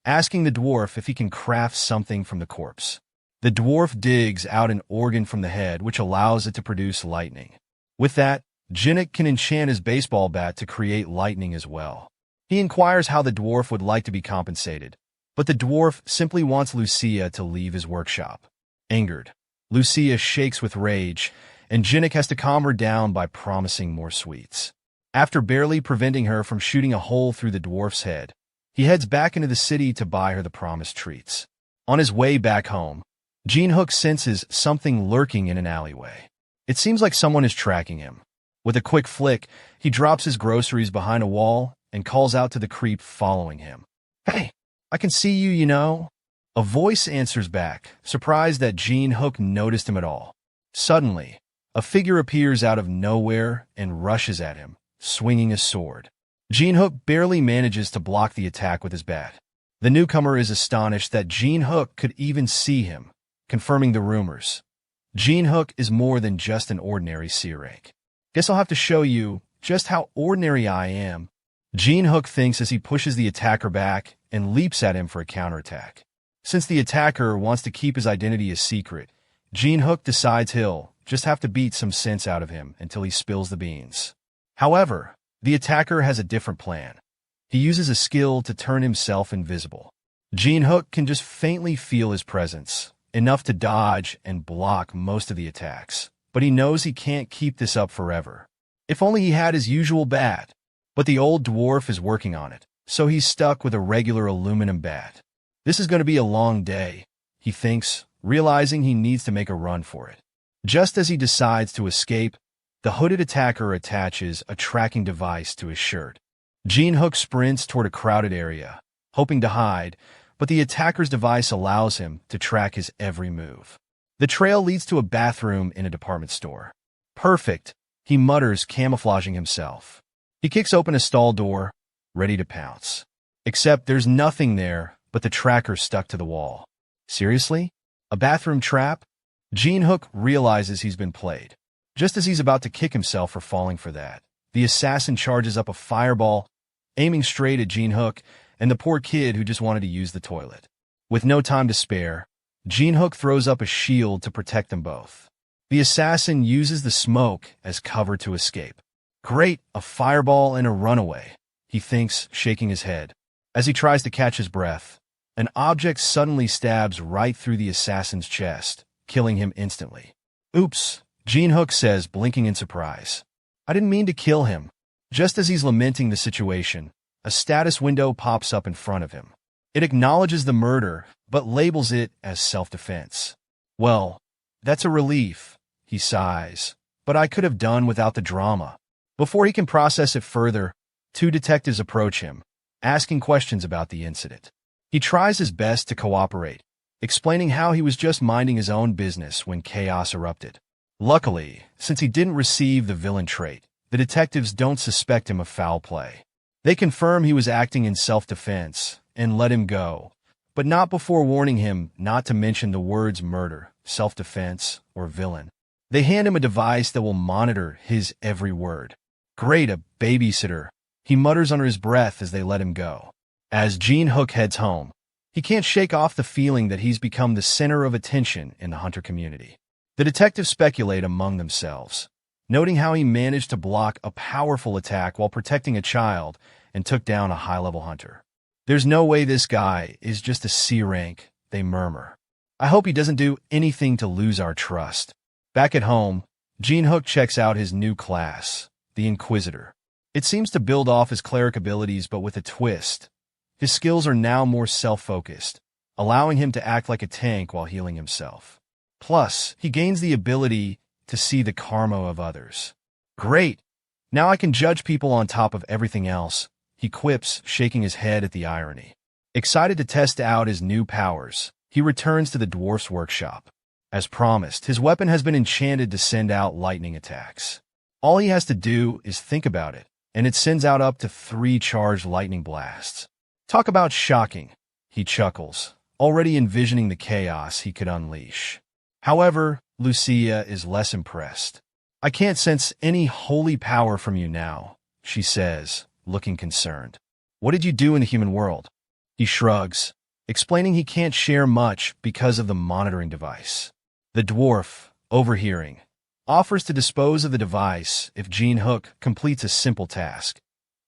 asking the dwarf if he can craft something from the corpse. The dwarf digs out an organ from the head, which allows it to produce lightning. With that, Jin-hyeok can enchant his baseball bat to create lightning as well. He inquires how the dwarf would like to be compensated, but the dwarf simply wants Lucia to leave his workshop. Angered, Lucia shakes with rage, and Jin-hyeok has to calm her down by promising more sweets. After barely preventing her from shooting a hole through the dwarf's head, he heads back into the city to buy her the promised treats. On his way back home, Jin-hyeok senses something lurking in an alleyway. It seems like someone is tracking him. With a quick flick, he drops his groceries behind a wall and calls out to the creep following him. "Hey, I can see you, you know." A voice answers back, surprised that Jin-hyeok noticed him at all. Suddenly, a figure appears out of nowhere and rushes at him, swinging a sword. Jin-hyeok barely manages to block the attack with his bat. The newcomer is astonished that Jin-hyeok could even see him, confirming the rumors. Jin-hyeok is more than just an ordinary C-rank. "Guess I'll have to show you just how ordinary I am," Jin-hyeok thinks as he pushes the attacker back and leaps at him for a counterattack. Since the attacker wants to keep his identity a secret, Jin-hyeok decides he'll just have to beat some sense out of him until he spills the beans. However, the attacker has a different plan. He uses a skill to turn himself invisible. Jin-hyeok can just faintly feel his presence, enough to dodge and block most of the attacks, but he knows he can't keep this up forever. If only he had his usual bat. But the old dwarf is working on it, so he's stuck with a regular aluminum bat. This is going to be a long day, he thinks, realizing he needs to make a run for it. Just as he decides to escape, the hooded attacker attaches a tracking device to his shirt. Jin-hyeok sprints toward a crowded area, hoping to hide, but the attacker's device allows him to track his every move. The trail leads to a bathroom in a department store. Perfect, he mutters, camouflaging himself. He kicks open a stall door, ready to pounce. Except there's nothing there but the tracker stuck to the wall. Seriously? A bathroom trap? Jin-hyeok realizes he's been played. Just as he's about to kick himself for falling for that, the assassin charges up a fireball, aiming straight at Jin-hyeok and the poor kid who just wanted to use the toilet. With no time to spare, Jin-hyeok throws up a shield to protect them both. The assassin uses the smoke as cover to escape. Great, a fireball and a runaway, he thinks, shaking his head. As he tries to catch his breath, an object suddenly stabs right through the assassin's chest, killing him instantly. Oops, Jin-hyeok says, blinking in surprise. I didn't mean to kill him. Just as he's lamenting the situation, a status window pops up in front of him. It acknowledges the murder, but labels it as self-defense. Well, that's a relief, he sighs, but I could have done without the drama. Before he can process it further, two detectives approach him, asking questions about the incident. He tries his best to cooperate, explaining how he was just minding his own business when chaos erupted. Luckily, since he didn't receive the villain trait, the detectives don't suspect him of foul play. They confirm he was acting in self-defense and let him go, but not before warning him not to mention the words murder, self-defense, or villain. They hand him a device that will monitor his every word. Great, a babysitter, he mutters under his breath as they let him go. As Jin-hyeok heads home, he can't shake off the feeling that he's become the center of attention in the hunter community. The detectives speculate among themselves, noting how he managed to block a powerful attack while protecting a child and took down a high-level hunter. There's no way this guy is just a C rank, they murmur. I hope he doesn't do anything to lose our trust. Back at home, Jin-hyeok checks out his new class, the Inquisitor. It seems to build off his cleric abilities, but with a twist. His skills are now more self-focused, allowing him to act like a tank while healing himself. Plus, he gains the ability to see the karma of others. Great! Now I can judge people on top of everything else, he quips, shaking his head at the irony. Excited to test out his new powers, he returns to the dwarf's workshop. As promised, his weapon has been enchanted to send out lightning attacks. All he has to do is think about it, and it sends out up to 3 charged lightning blasts. Talk about shocking, he chuckles, already envisioning the chaos he could unleash. However, Lucia is less impressed. I can't sense any holy power from you now, she says, looking concerned. What did you do in the human world? He shrugs, explaining he can't share much because of the monitoring device. The dwarf, overhearing, offers to dispose of the device if Jin-hyeok completes a simple task.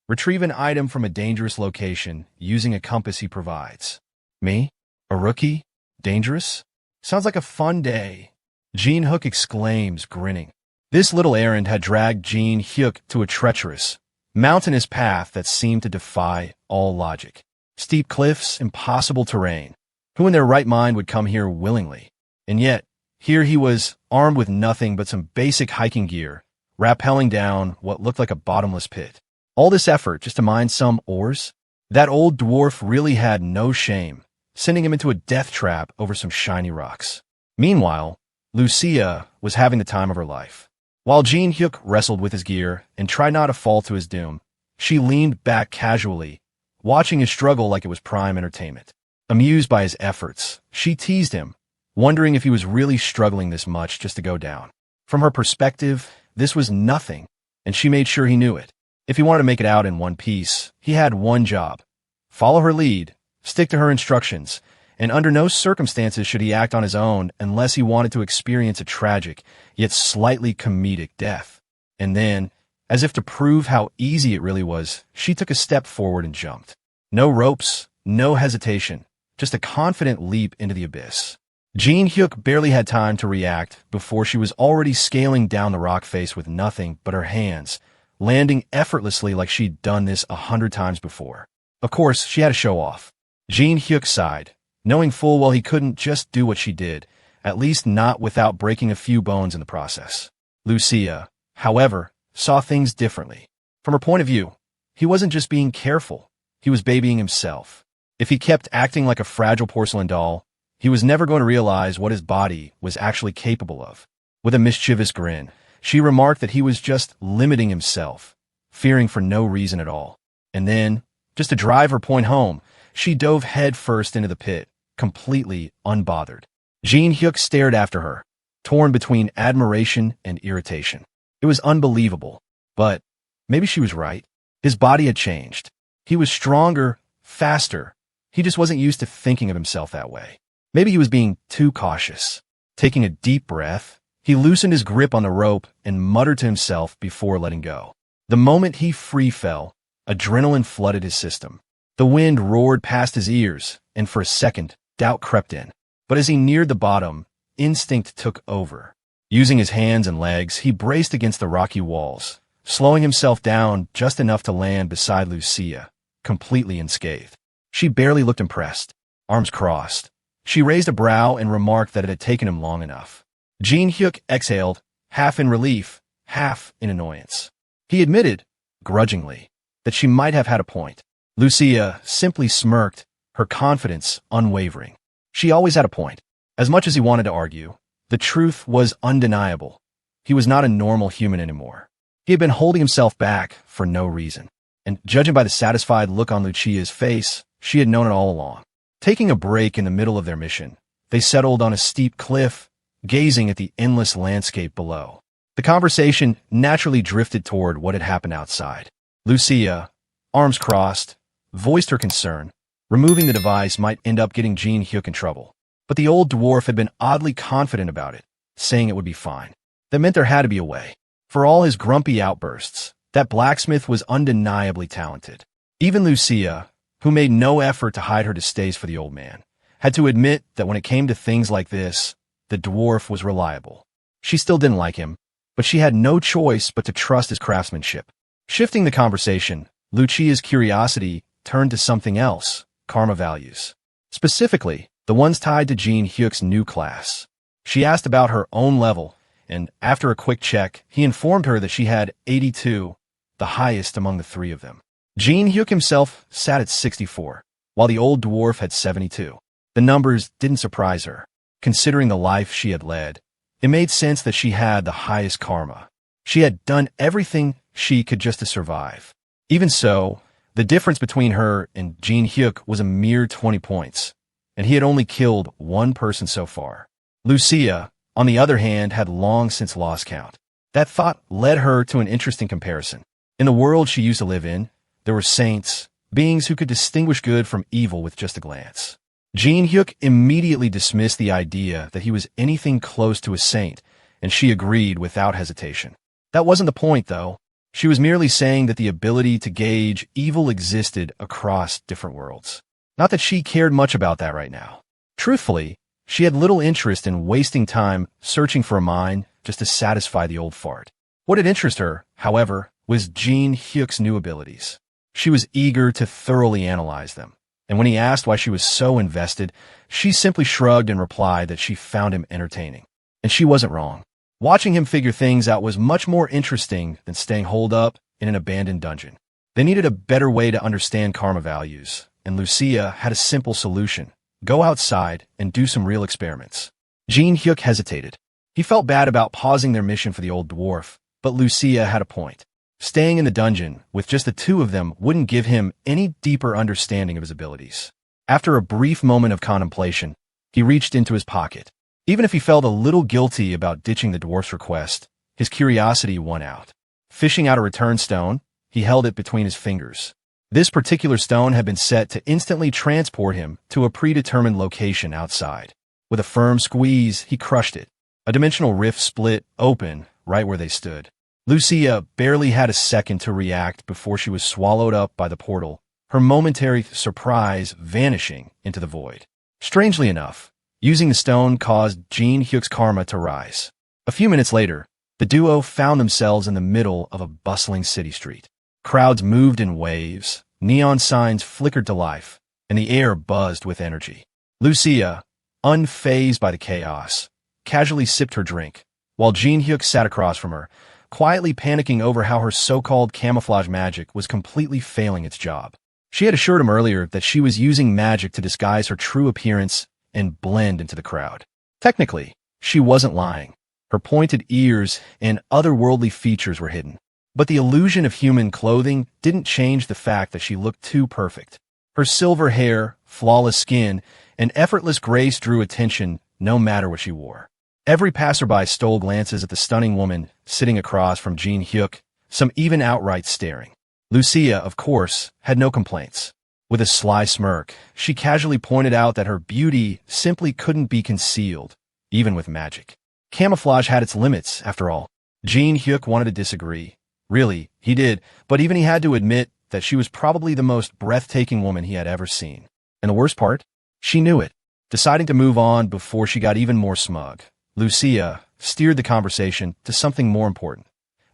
Retrieve an item from a dangerous location using a compass he provides. Me? A rookie? Dangerous? Sounds like a fun day, Jin-hyeok exclaims, grinning. This little errand had dragged Jin-hyeok to a treacherous, mountainous path that seemed to defy all logic. Steep cliffs, impossible terrain. Who in their right mind would come here willingly? And yet, here he was, armed with nothing but some basic hiking gear, rappelling down what looked like a bottomless pit. All this effort just to mine some ores? That old dwarf really had no shame, sending him into a death trap over some shiny rocks. Meanwhile, Lucia was having the time of her life. While Jin-hyeok wrestled with his gear and tried not to fall to his doom, she leaned back casually, watching his struggle like it was prime entertainment. Amused by his efforts, she teased him, wondering if he was really struggling this much just to go down. From her perspective, this was nothing, and she made sure he knew it. If he wanted to make it out in one piece, he had one job. Follow her lead, stick to her instructions, and under no circumstances should he act on his own unless he wanted to experience a tragic, yet slightly comedic death. And then, as if to prove how easy it really was, she took a step forward and jumped. No ropes, no hesitation, just a confident leap into the abyss. Jin-hyeok barely had time to react before she was already scaling down the rock face with nothing but her hands, landing effortlessly like she'd done this 100 times before. Of course, she had to show off. Jin-hyeok sighed, knowing full well he couldn't just do what she did, at least not without breaking a few bones in the process. Lucia, however, saw things differently. From her point of view, he wasn't just being careful, he was babying himself. If he kept acting like a fragile porcelain doll, he was never going to realize what his body was actually capable of. With a mischievous grin, she remarked that he was just limiting himself, fearing for no reason at all. And then, just to drive her point home, she dove headfirst into the pit, completely unbothered. Jin-hyeok stared after her, torn between admiration and irritation. It was unbelievable, but maybe she was right. His body had changed. He was stronger, faster. He just wasn't used to thinking of himself that way. Maybe he was being too cautious. Taking a deep breath, he loosened his grip on the rope and muttered to himself before letting go. The moment he free fell, adrenaline flooded his system. The wind roared past his ears, and for a second, doubt crept in. But as he neared the bottom, instinct took over. Using his hands and legs, he braced against the rocky walls, slowing himself down just enough to land beside Lucia, completely unscathed. She barely looked impressed, arms crossed. She raised a brow and remarked that it had taken him long enough. Jin-hyeok exhaled, half in relief, half in annoyance. He admitted, grudgingly, that she might have had a point. Lucia simply smirked, her confidence unwavering. She always had a point. As much as he wanted to argue, the truth was undeniable. He was not a normal human anymore. He had been holding himself back for no reason. And judging by the satisfied look on Lucia's face, she had known it all along. Taking a break in the middle of their mission, they settled on a steep cliff, gazing at the endless landscape below. The conversation naturally drifted toward what had happened outside. Lucia, arms crossed, voiced her concern. Removing the device might end up getting Jin-hyeok in trouble. But the old dwarf had been oddly confident about it, saying it would be fine. That meant there had to be a way. For all his grumpy outbursts, that blacksmith was undeniably talented. Even Lucia, who made no effort to hide her distaste for the old man, had to admit that when it came to things like this, the dwarf was reliable. She still didn't like him, but she had no choice but to trust his craftsmanship. Shifting the conversation, Lucia's curiosity turned to something else, karma values. Specifically, the ones tied to Jin-hyeok's new class. She asked about her own level, and after a quick check, he informed her that she had 82, the highest among the three of them. Jin-hyeok himself sat at 64, while the old dwarf had 72. The numbers didn't surprise her. Considering the life she had led, it made sense that she had the highest karma. She had done everything she could just to survive. Even so, the difference between her and Jin-hyeok was a mere 20 points, and he had only killed one person so far. Lucia, on the other hand, had long since lost count. That thought led her to an interesting comparison. In the world she used to live in, there were saints, beings who could distinguish good from evil with just a glance. Jin-hyeok immediately dismissed the idea that he was anything close to a saint, and she agreed without hesitation. That wasn't the point, though. She was merely saying that the ability to gauge evil existed across different worlds. Not that she cared much about that right now. Truthfully, she had little interest in wasting time searching for a mine just to satisfy the old fart. What had interested her, however, was Jin-hyeok's new abilities. She was eager to thoroughly analyze them, and when he asked why she was so invested, she simply shrugged and replied that she found him entertaining. And she wasn't wrong. Watching him figure things out was much more interesting than staying holed up in an abandoned dungeon. They needed a better way to understand karma values, and Lucia had a simple solution. Go outside and do some real experiments. Jin-hyeok hesitated. He felt bad about pausing their mission for the old dwarf, but Lucia had a point. Staying in the dungeon with just the two of them wouldn't give him any deeper understanding of his abilities. After a brief moment of contemplation, he reached into his pocket. Even if he felt a little guilty about ditching the dwarf's request, his curiosity won out. Fishing out a return stone, he held it between his fingers. This particular stone had been set to instantly transport him to a predetermined location outside. With a firm squeeze, he crushed it. A dimensional rift split open right where they stood. Lucia barely had a second to react before she was swallowed up by the portal, her momentary surprise vanishing into the void. Strangely enough, Using the stone caused Jin-hyeok's karma to rise. A few minutes later, the duo found themselves in the middle of a bustling city street. Crowds moved in waves, neon signs flickered to life, and the air buzzed with energy. Lucia, unfazed by the chaos, casually sipped her drink, while Jin-hyuk sat across from her, quietly panicking over how her so-called camouflage magic was completely failing its job. She had assured him earlier that she was using magic to disguise her true appearance and blend into the crowd. Technically, she wasn't lying. Her pointed ears and otherworldly features were hidden. But the illusion of human clothing didn't change the fact that she looked too perfect. Her silver hair, flawless skin, and effortless grace drew attention no matter what she wore. Every passerby stole glances at the stunning woman sitting across from Jin-hyuk, some even outright staring. Lucia, of course, had no complaints. With a sly smirk, she casually pointed out that her beauty simply couldn't be concealed, even with magic. Camouflage had its limits, after all. Jin-hyuk wanted to disagree. Really, he did, but even he had to admit that she was probably the most breathtaking woman he had ever seen. And the worst part? She knew it. Deciding to move on before she got even more smug, Lucia steered the conversation to something more important: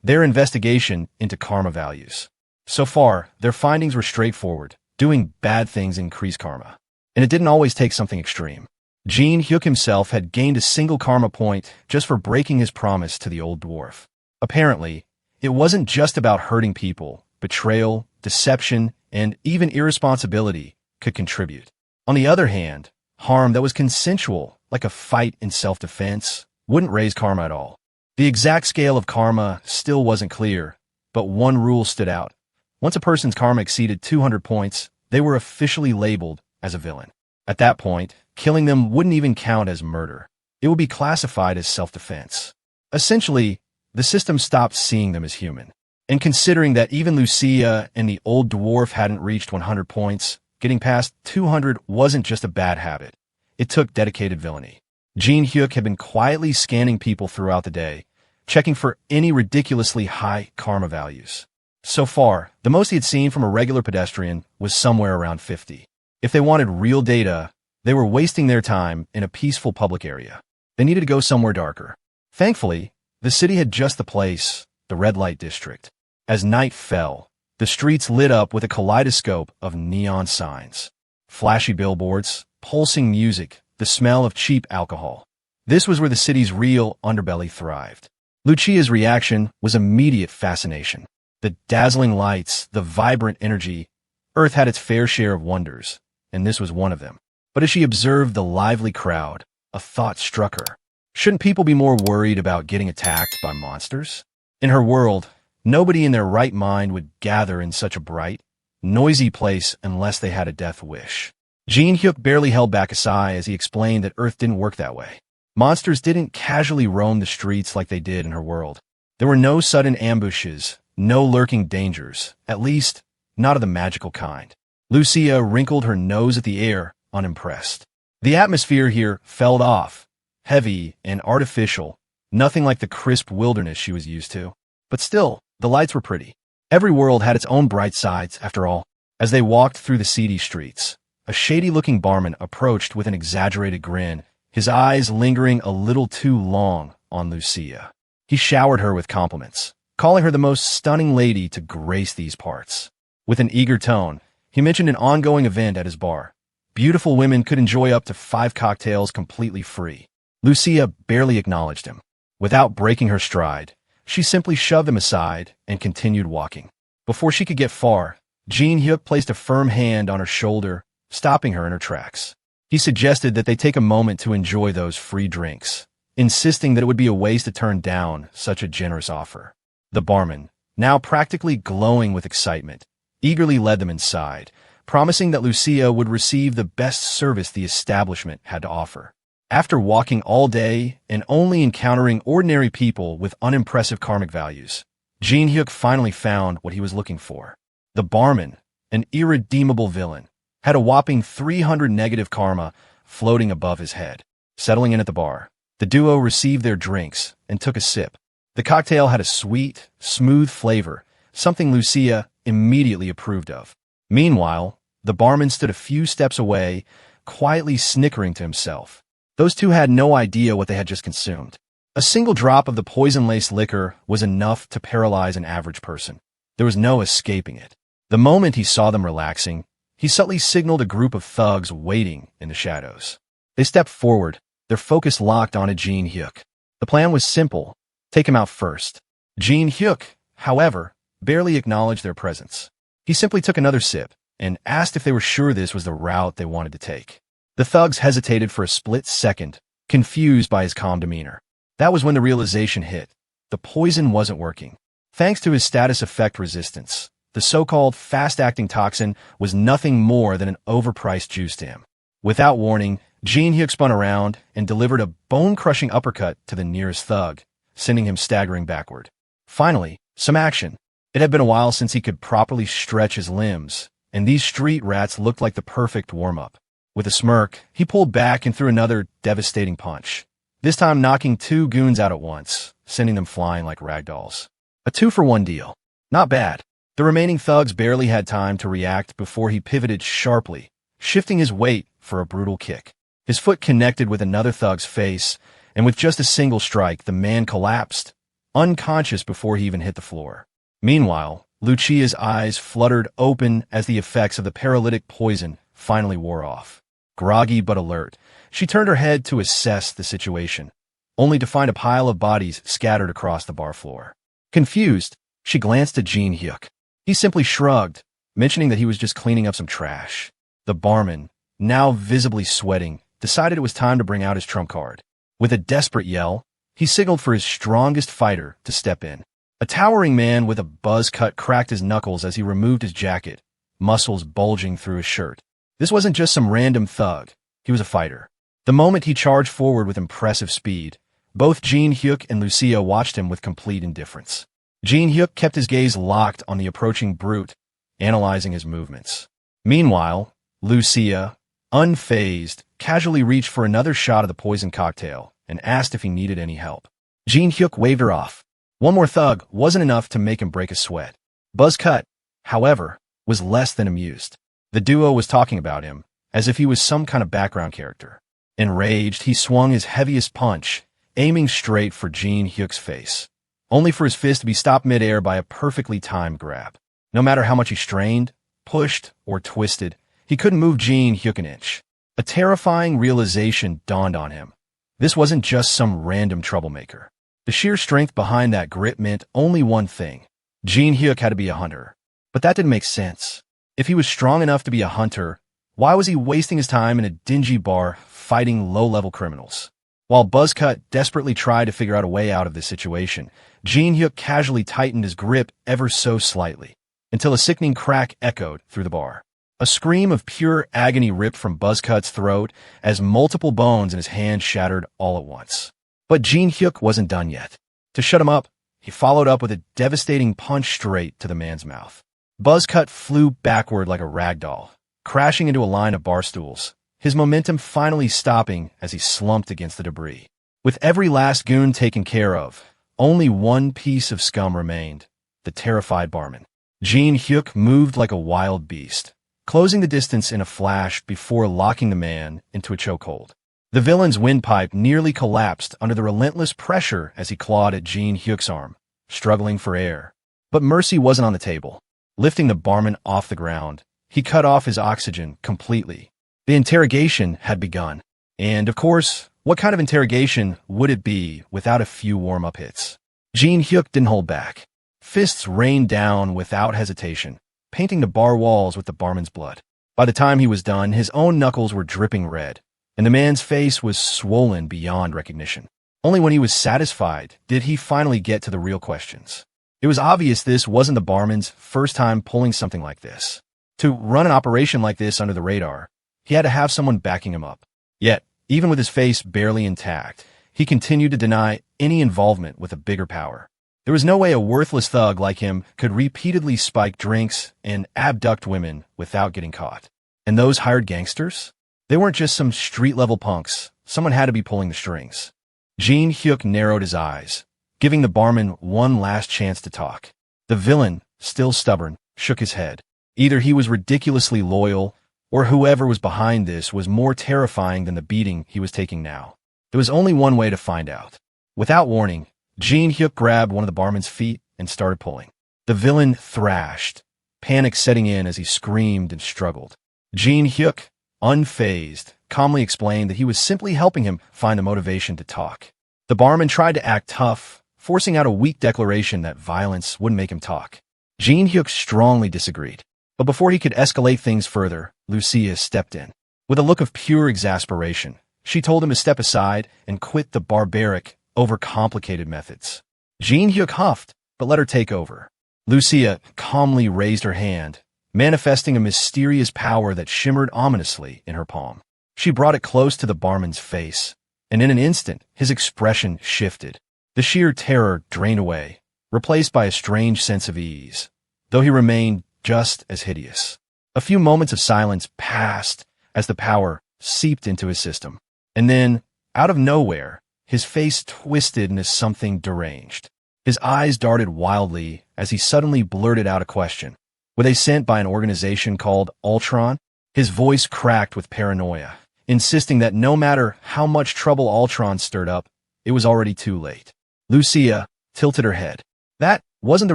their investigation into karma values. So far, their findings were straightforward. Doing bad things increased karma. And it didn't always take something extreme. Jin-hyuk himself had gained a single karma point just for breaking his promise to the old dwarf. Apparently, it wasn't just about hurting people. Betrayal, deception, and even irresponsibility could contribute. On the other hand, harm that was consensual, like a fight in self-defense, wouldn't raise karma at all. The exact scale of karma still wasn't clear, but one rule stood out. Once a person's karma exceeded 200 points, they were officially labeled as a villain. At that point, killing them wouldn't even count as murder. It would be classified as self-defense. Essentially, the system stopped seeing them as human. And considering that even Lucia and the old dwarf hadn't reached 100 points, getting past 200 wasn't just a bad habit. It took dedicated villainy. Jin-hyuk had been quietly scanning people throughout the day, checking for any ridiculously high karma values. So far, the most he had seen from a regular pedestrian was somewhere around 50. If they wanted real data, they were wasting their time in a peaceful public area. They needed to go somewhere darker. Thankfully, the city had just the place, the red light district. As night fell, the streets lit up with a kaleidoscope of neon signs. Flashy billboards, pulsing music, the smell of cheap alcohol. This was where the city's real underbelly thrived. Lucia's reaction was immediate fascination. The dazzling lights, the vibrant energy. Earth had its fair share of wonders, and this was one of them. But as she observed the lively crowd, a thought struck her. Shouldn't people be more worried about getting attacked by monsters? In her world, nobody in their right mind would gather in such a bright, noisy place unless they had a death wish. Jin-hyuk barely held back a sigh as he explained that Earth didn't work that way. Monsters didn't casually roam the streets like they did in her world. There were no sudden ambushes, no lurking dangers, at least not of the magical kind. Lucia wrinkled her nose at the air, unimpressed. The atmosphere here felt off, heavy and artificial, nothing like the crisp wilderness she was used to. But still, the lights were pretty. Every world had its own bright sides, after all. As they walked through the seedy streets, a shady-looking barman approached with an exaggerated grin, his eyes lingering a little too long on Lucia. He showered her with compliments, calling her the most stunning lady to grace these parts. With an eager tone, he mentioned an ongoing event at his bar. Beautiful women could enjoy up to 5 cocktails completely free. Lucia barely acknowledged him. Without breaking her stride, she simply shoved him aside and continued walking. Before she could get far, Jin-hyuk placed a firm hand on her shoulder, stopping her in her tracks. He suggested that they take a moment to enjoy those free drinks, insisting that it would be a waste to turn down such a generous offer. The barman, now practically glowing with excitement, eagerly led them inside, promising that Lucia would receive the best service the establishment had to offer. After walking all day and only encountering ordinary people with unimpressive karmic values, Jin-hyuk finally found what he was looking for. The barman, an irredeemable villain, had a whopping 300 negative karma floating above his head. Settling in at the bar, the duo received their drinks and took a sip. The cocktail had a sweet, smooth flavor, something Lucia immediately approved of. Meanwhile, the barman stood a few steps away, quietly snickering to himself. Those two had no idea what they had just consumed. A single drop of the poison-laced liquor was enough to paralyze an average person. There was no escaping it. The moment he saw them relaxing, he subtly signaled a group of thugs waiting in the shadows. They stepped forward, their focus locked onto Jin-hyeok. The plan was simple: take him out first. Jin-hyeok, however, barely acknowledged their presence. He simply took another sip and asked if they were sure this was the route they wanted to take. The thugs hesitated for a split second, confused by his calm demeanor. That was when the realization hit. The poison wasn't working. Thanks to his status effect resistance, the so-called fast-acting toxin was nothing more than an overpriced juice to him. Without warning, Jin-hyeok spun around and delivered a bone-crushing uppercut to the nearest thug, sending him staggering backward. Finally, some action. It had been a while since he could properly stretch his limbs, and these street rats looked like the perfect warm-up. With a smirk, he pulled back and threw another devastating punch, this time knocking two goons out at once, sending them flying like ragdolls. A 2-for-1 deal. Not bad. The remaining thugs barely had time to react before he pivoted sharply, shifting his weight for a brutal kick. His foot connected with another thug's face, and with just a single strike, the man collapsed, unconscious before he even hit the floor. Meanwhile, Lucia's eyes fluttered open as the effects of the paralytic poison finally wore off. Groggy but alert, she turned her head to assess the situation, only to find a pile of bodies scattered across the bar floor. Confused, she glanced at Jin-hyeok. He simply shrugged, mentioning that he was just cleaning up some trash. The barman, now visibly sweating, decided it was time to bring out his trump card. With a desperate yell, he signaled for his strongest fighter to step in. A towering man with a buzz cut cracked his knuckles as he removed his jacket, muscles bulging through his shirt. This wasn't just some random thug. He was a fighter. The moment he charged forward with impressive speed, both Jin-hyeok and Lucia watched him with complete indifference. Jin-hyeok kept his gaze locked on the approaching brute, analyzing his movements. Meanwhile, Lucia, unfazed, casually reached for another shot of the poison cocktail and asked if he needed any help. Jin-hyeok waved her off. One more thug wasn't enough to make him break a sweat. Buzzcut, however, was less than amused. The duo was talking about him, as if he was some kind of background character. Enraged, he swung his heaviest punch, aiming straight for Jin-hyeok's face, only for his fist to be stopped midair by a perfectly timed grab. No matter how much he strained, pushed, or twisted, he couldn't move Jin-hyeok an inch. A terrifying realization dawned on him. This wasn't just some random troublemaker. The sheer strength behind that grip meant only one thing. Jin-hyeok had to be a hunter. But that didn't make sense. If he was strong enough to be a hunter, why was he wasting his time in a dingy bar fighting low-level criminals? While Buzzcut desperately tried to figure out a way out of this situation, Jin-hyeok casually tightened his grip ever so slightly, until a sickening crack echoed through the bar. A scream of pure agony ripped from Buzzcut's throat as multiple bones in his hand shattered all at once. But Jin-hyeok wasn't done yet. To shut him up, he followed up with a devastating punch straight to the man's mouth. Buzzcut flew backward like a ragdoll, crashing into a line of bar stools, his momentum finally stopping as he slumped against the debris. With every last goon taken care of, only one piece of scum remained, the terrified barman. Jin-hyeok moved like a wild beast, closing the distance in a flash before locking the man into a chokehold. The villain's windpipe nearly collapsed under the relentless pressure as he clawed at Jin-hyeok's arm, struggling for air. But mercy wasn't on the table. Lifting the barman off the ground, he cut off his oxygen completely. The interrogation had begun. And, of course, what kind of interrogation would it be without a few warm-up hits? Jin-hyeok didn't hold back. Fists rained down without hesitation, painting the bar walls with the barman's blood. By the time he was done, his own knuckles were dripping red, and the man's face was swollen beyond recognition. Only when he was satisfied did he finally get to the real questions. It was obvious this wasn't the barman's first time pulling something like this. To run an operation like this under the radar, he had to have someone backing him up. Yet, even with his face barely intact, he continued to deny any involvement with a bigger power. There was no way a worthless thug like him could repeatedly spike drinks and abduct women without getting caught. And those hired gangsters? They weren't just some street-level punks. Someone had to be pulling the strings. Jin-hyeok narrowed his eyes, giving the barman one last chance to talk. The villain, still stubborn, shook his head. Either he was ridiculously loyal, or whoever was behind this was more terrifying than the beating he was taking now. There was only one way to find out. Without warning, Jin-hyeok grabbed one of the barman's feet and started pulling. The villain thrashed, panic setting in as he screamed and struggled. Jin-hyeok, unfazed, calmly explained that he was simply helping him find the motivation to talk. The barman tried to act tough, forcing out a weak declaration that violence wouldn't make him talk. Jin-hyeok strongly disagreed. But before he could escalate things further, Lucia stepped in. With a look of pure exasperation, she told him to step aside and quit the barbaric, overcomplicated methods. Jin-hyeok huffed, but let her take over. Lucia calmly raised her hand, manifesting a mysterious power that shimmered ominously in her palm. She brought it close to the barman's face, and in an instant, his expression shifted. The sheer terror drained away, replaced by a strange sense of ease, though he remained just as hideous. A few moments of silence passed as the power seeped into his system. And then, out of nowhere, his face twisted into something deranged. His eyes darted wildly as he suddenly blurted out a question. Were they sent by an organization called Ultron? His voice cracked with paranoia, insisting that no matter how much trouble Ultron stirred up, it was already too late. Lucia tilted her head. That wasn't the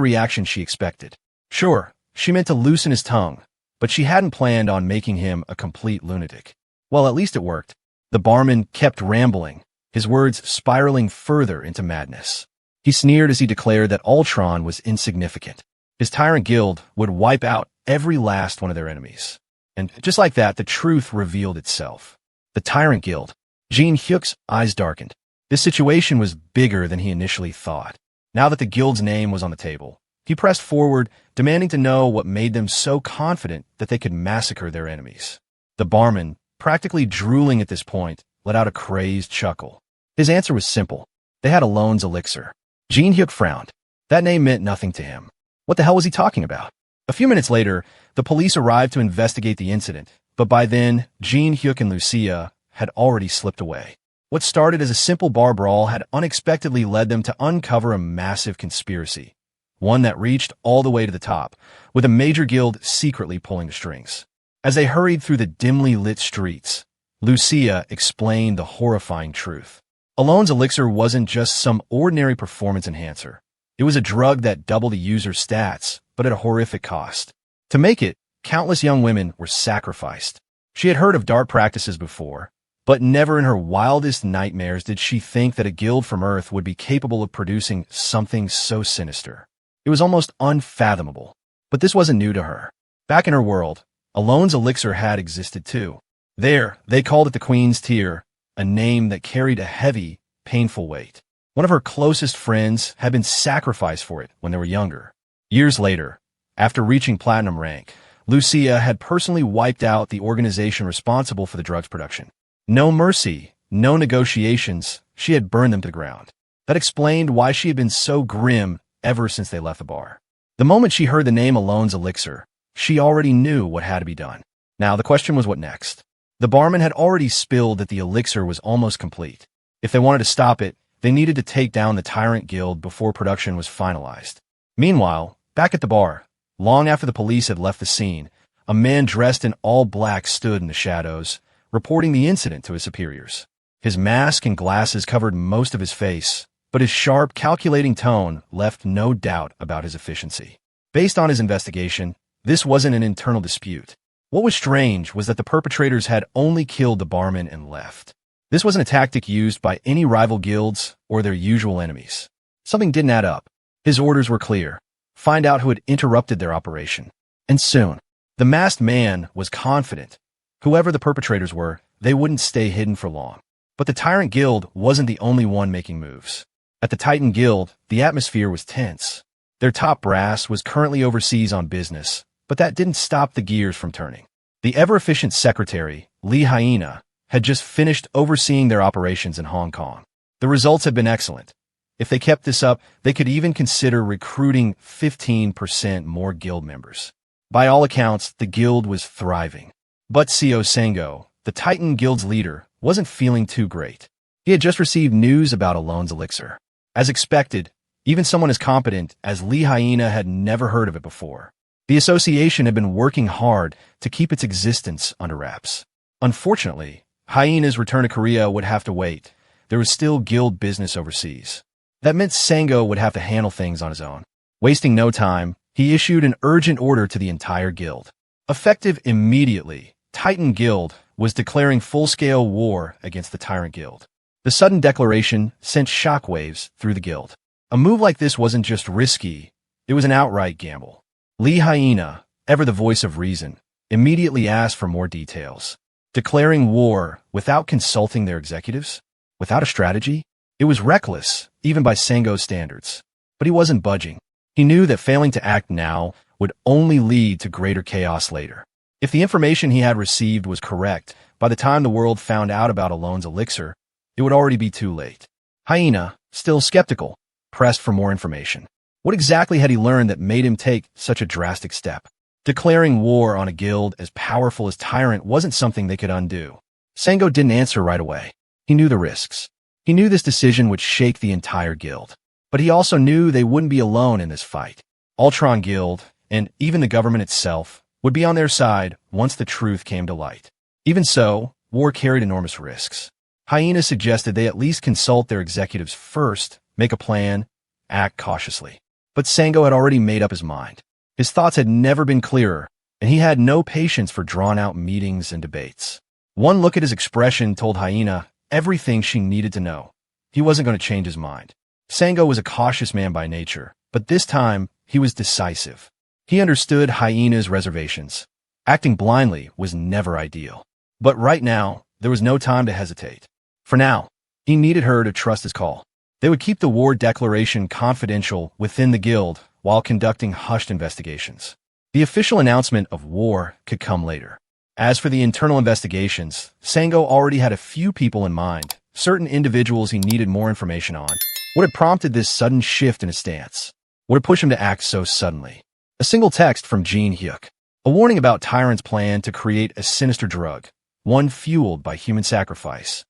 reaction she expected. Sure, she meant to loosen his tongue, but she hadn't planned on making him a complete lunatic. Well, at least it worked. The barman kept rambling, his words spiraling further into madness. He sneered as he declared that Ultron was insignificant. His tyrant guild would wipe out every last one of their enemies. And just like that, the truth revealed itself. The tyrant guild. Jin-hyeok's eyes darkened. This situation was bigger than he initially thought. Now that the guild's name was on the table, he pressed forward, demanding to know what made them so confident that they could massacre their enemies. The barman, practically drooling at this point, let out a crazed chuckle. His answer was simple. They had Alone's elixir. Jin-hyeok frowned. That name meant nothing to him. What the hell was he talking about? A few minutes later, the police arrived to investigate the incident, but by then, Jin-hyeok and Lucia had already slipped away. What started as a simple bar brawl had unexpectedly led them to uncover a massive conspiracy, one that reached all the way to the top, with a major guild secretly pulling the strings. As they hurried through the dimly lit streets, Lucia explained the horrifying truth. Alone's elixir wasn't just some ordinary performance enhancer. It was a drug that doubled a user's stats, but at a horrific cost. To make it, countless young women were sacrificed. She had heard of dark practices before, but never in her wildest nightmares did she think that a guild from Earth would be capable of producing something so sinister. It was almost unfathomable. But this wasn't new to her. Back in her world, Alone's elixir had existed too. There, they called it the Queen's Tear, a name that carried a heavy, painful weight. One of her closest friends had been sacrificed for it when they were younger. Years later, after reaching platinum rank, Lucia had personally wiped out the organization responsible for the drug's production. No mercy, no negotiations, she had burned them to the ground. That explained why she had been so grim ever since they left the bar. The moment she heard the name Alone's elixir, she already knew what had to be done. Now the question was what next? The barman had already spilled that the elixir was almost complete. If they wanted to stop it, they needed to take down the Tyrant Guild before production was finalized. Meanwhile, back at the bar, long after the police had left the scene, a man dressed in all black stood in the shadows, reporting the incident to his superiors. His mask and glasses covered most of his face, but his sharp, calculating tone left no doubt about his efficiency. Based on his investigation, this wasn't an internal dispute. What was strange was that the perpetrators had only killed the barman and left. This wasn't a tactic used by any rival guilds or their usual enemies. Something didn't add up. His orders were clear. Find out who had interrupted their operation. And soon, the masked man was confident. Whoever the perpetrators were, they wouldn't stay hidden for long. But the Tyrant Guild wasn't the only one making moves. At the Titan Guild, the atmosphere was tense. Their top brass was currently overseas on business, but that didn't stop the gears from turning. The ever-efficient secretary, Lee Hyena, had just finished overseeing their operations in Hong Kong. The results had been excellent. If they kept this up, they could even consider recruiting 15% more guild members. By all accounts, the guild was thriving. But Seo Sango, the Titan Guild's leader, wasn't feeling too great. He had just received news about Alone's elixir. As expected, even someone as competent as Lee Hyena had never heard of it before. The association had been working hard to keep its existence under wraps. Unfortunately, Hyena's return to Korea would have to wait. There was still guild business overseas. That meant Sango would have to handle things on his own. Wasting no time, he issued an urgent order to the entire guild. Effective immediately, Titan Guild was declaring full-scale war against the Tyrant Guild. The sudden declaration sent shockwaves through the guild. A move like this wasn't just risky, it was an outright gamble. Lee Hyena, ever the voice of reason, immediately asked for more details. Declaring war without consulting their executives? Without a strategy? It was reckless, even by Sango's standards. But he wasn't budging. He knew that failing to act now would only lead to greater chaos later. If the information he had received was correct, by the time the world found out about Alone's elixir, it would already be too late. Hyena, still skeptical, pressed for more information. What exactly had he learned that made him take such a drastic step? Declaring war on a guild as powerful as Tyrant wasn't something they could undo. Sango didn't answer right away. He knew the risks. He knew this decision would shake the entire guild. But he also knew they wouldn't be alone in this fight. Ultron Guild, and even the government itself, would be on their side once the truth came to light. Even so, war carried enormous risks. Hyena suggested they at least consult their executives first, make a plan, act cautiously. But Sango had already made up his mind. His thoughts had never been clearer, and he had no patience for drawn-out meetings and debates. One look at his expression told Hyena everything she needed to know. He wasn't going to change his mind. Sango was a cautious man by nature, but this time he was decisive. He understood Hyena's reservations. Acting blindly was never ideal. But right now, there was no time to hesitate. For now, he needed her to trust his call. They would keep the war declaration confidential within the guild while conducting hushed investigations. The official announcement of war could come later. As for the internal investigations, Sango already had a few people in mind, certain individuals he needed more information on. What had prompted this sudden shift in his stance? What had pushed him to act so suddenly? A single text from Jin-hyeok, a warning about Tyrant's plan to create a sinister drug, one fueled by human sacrifice.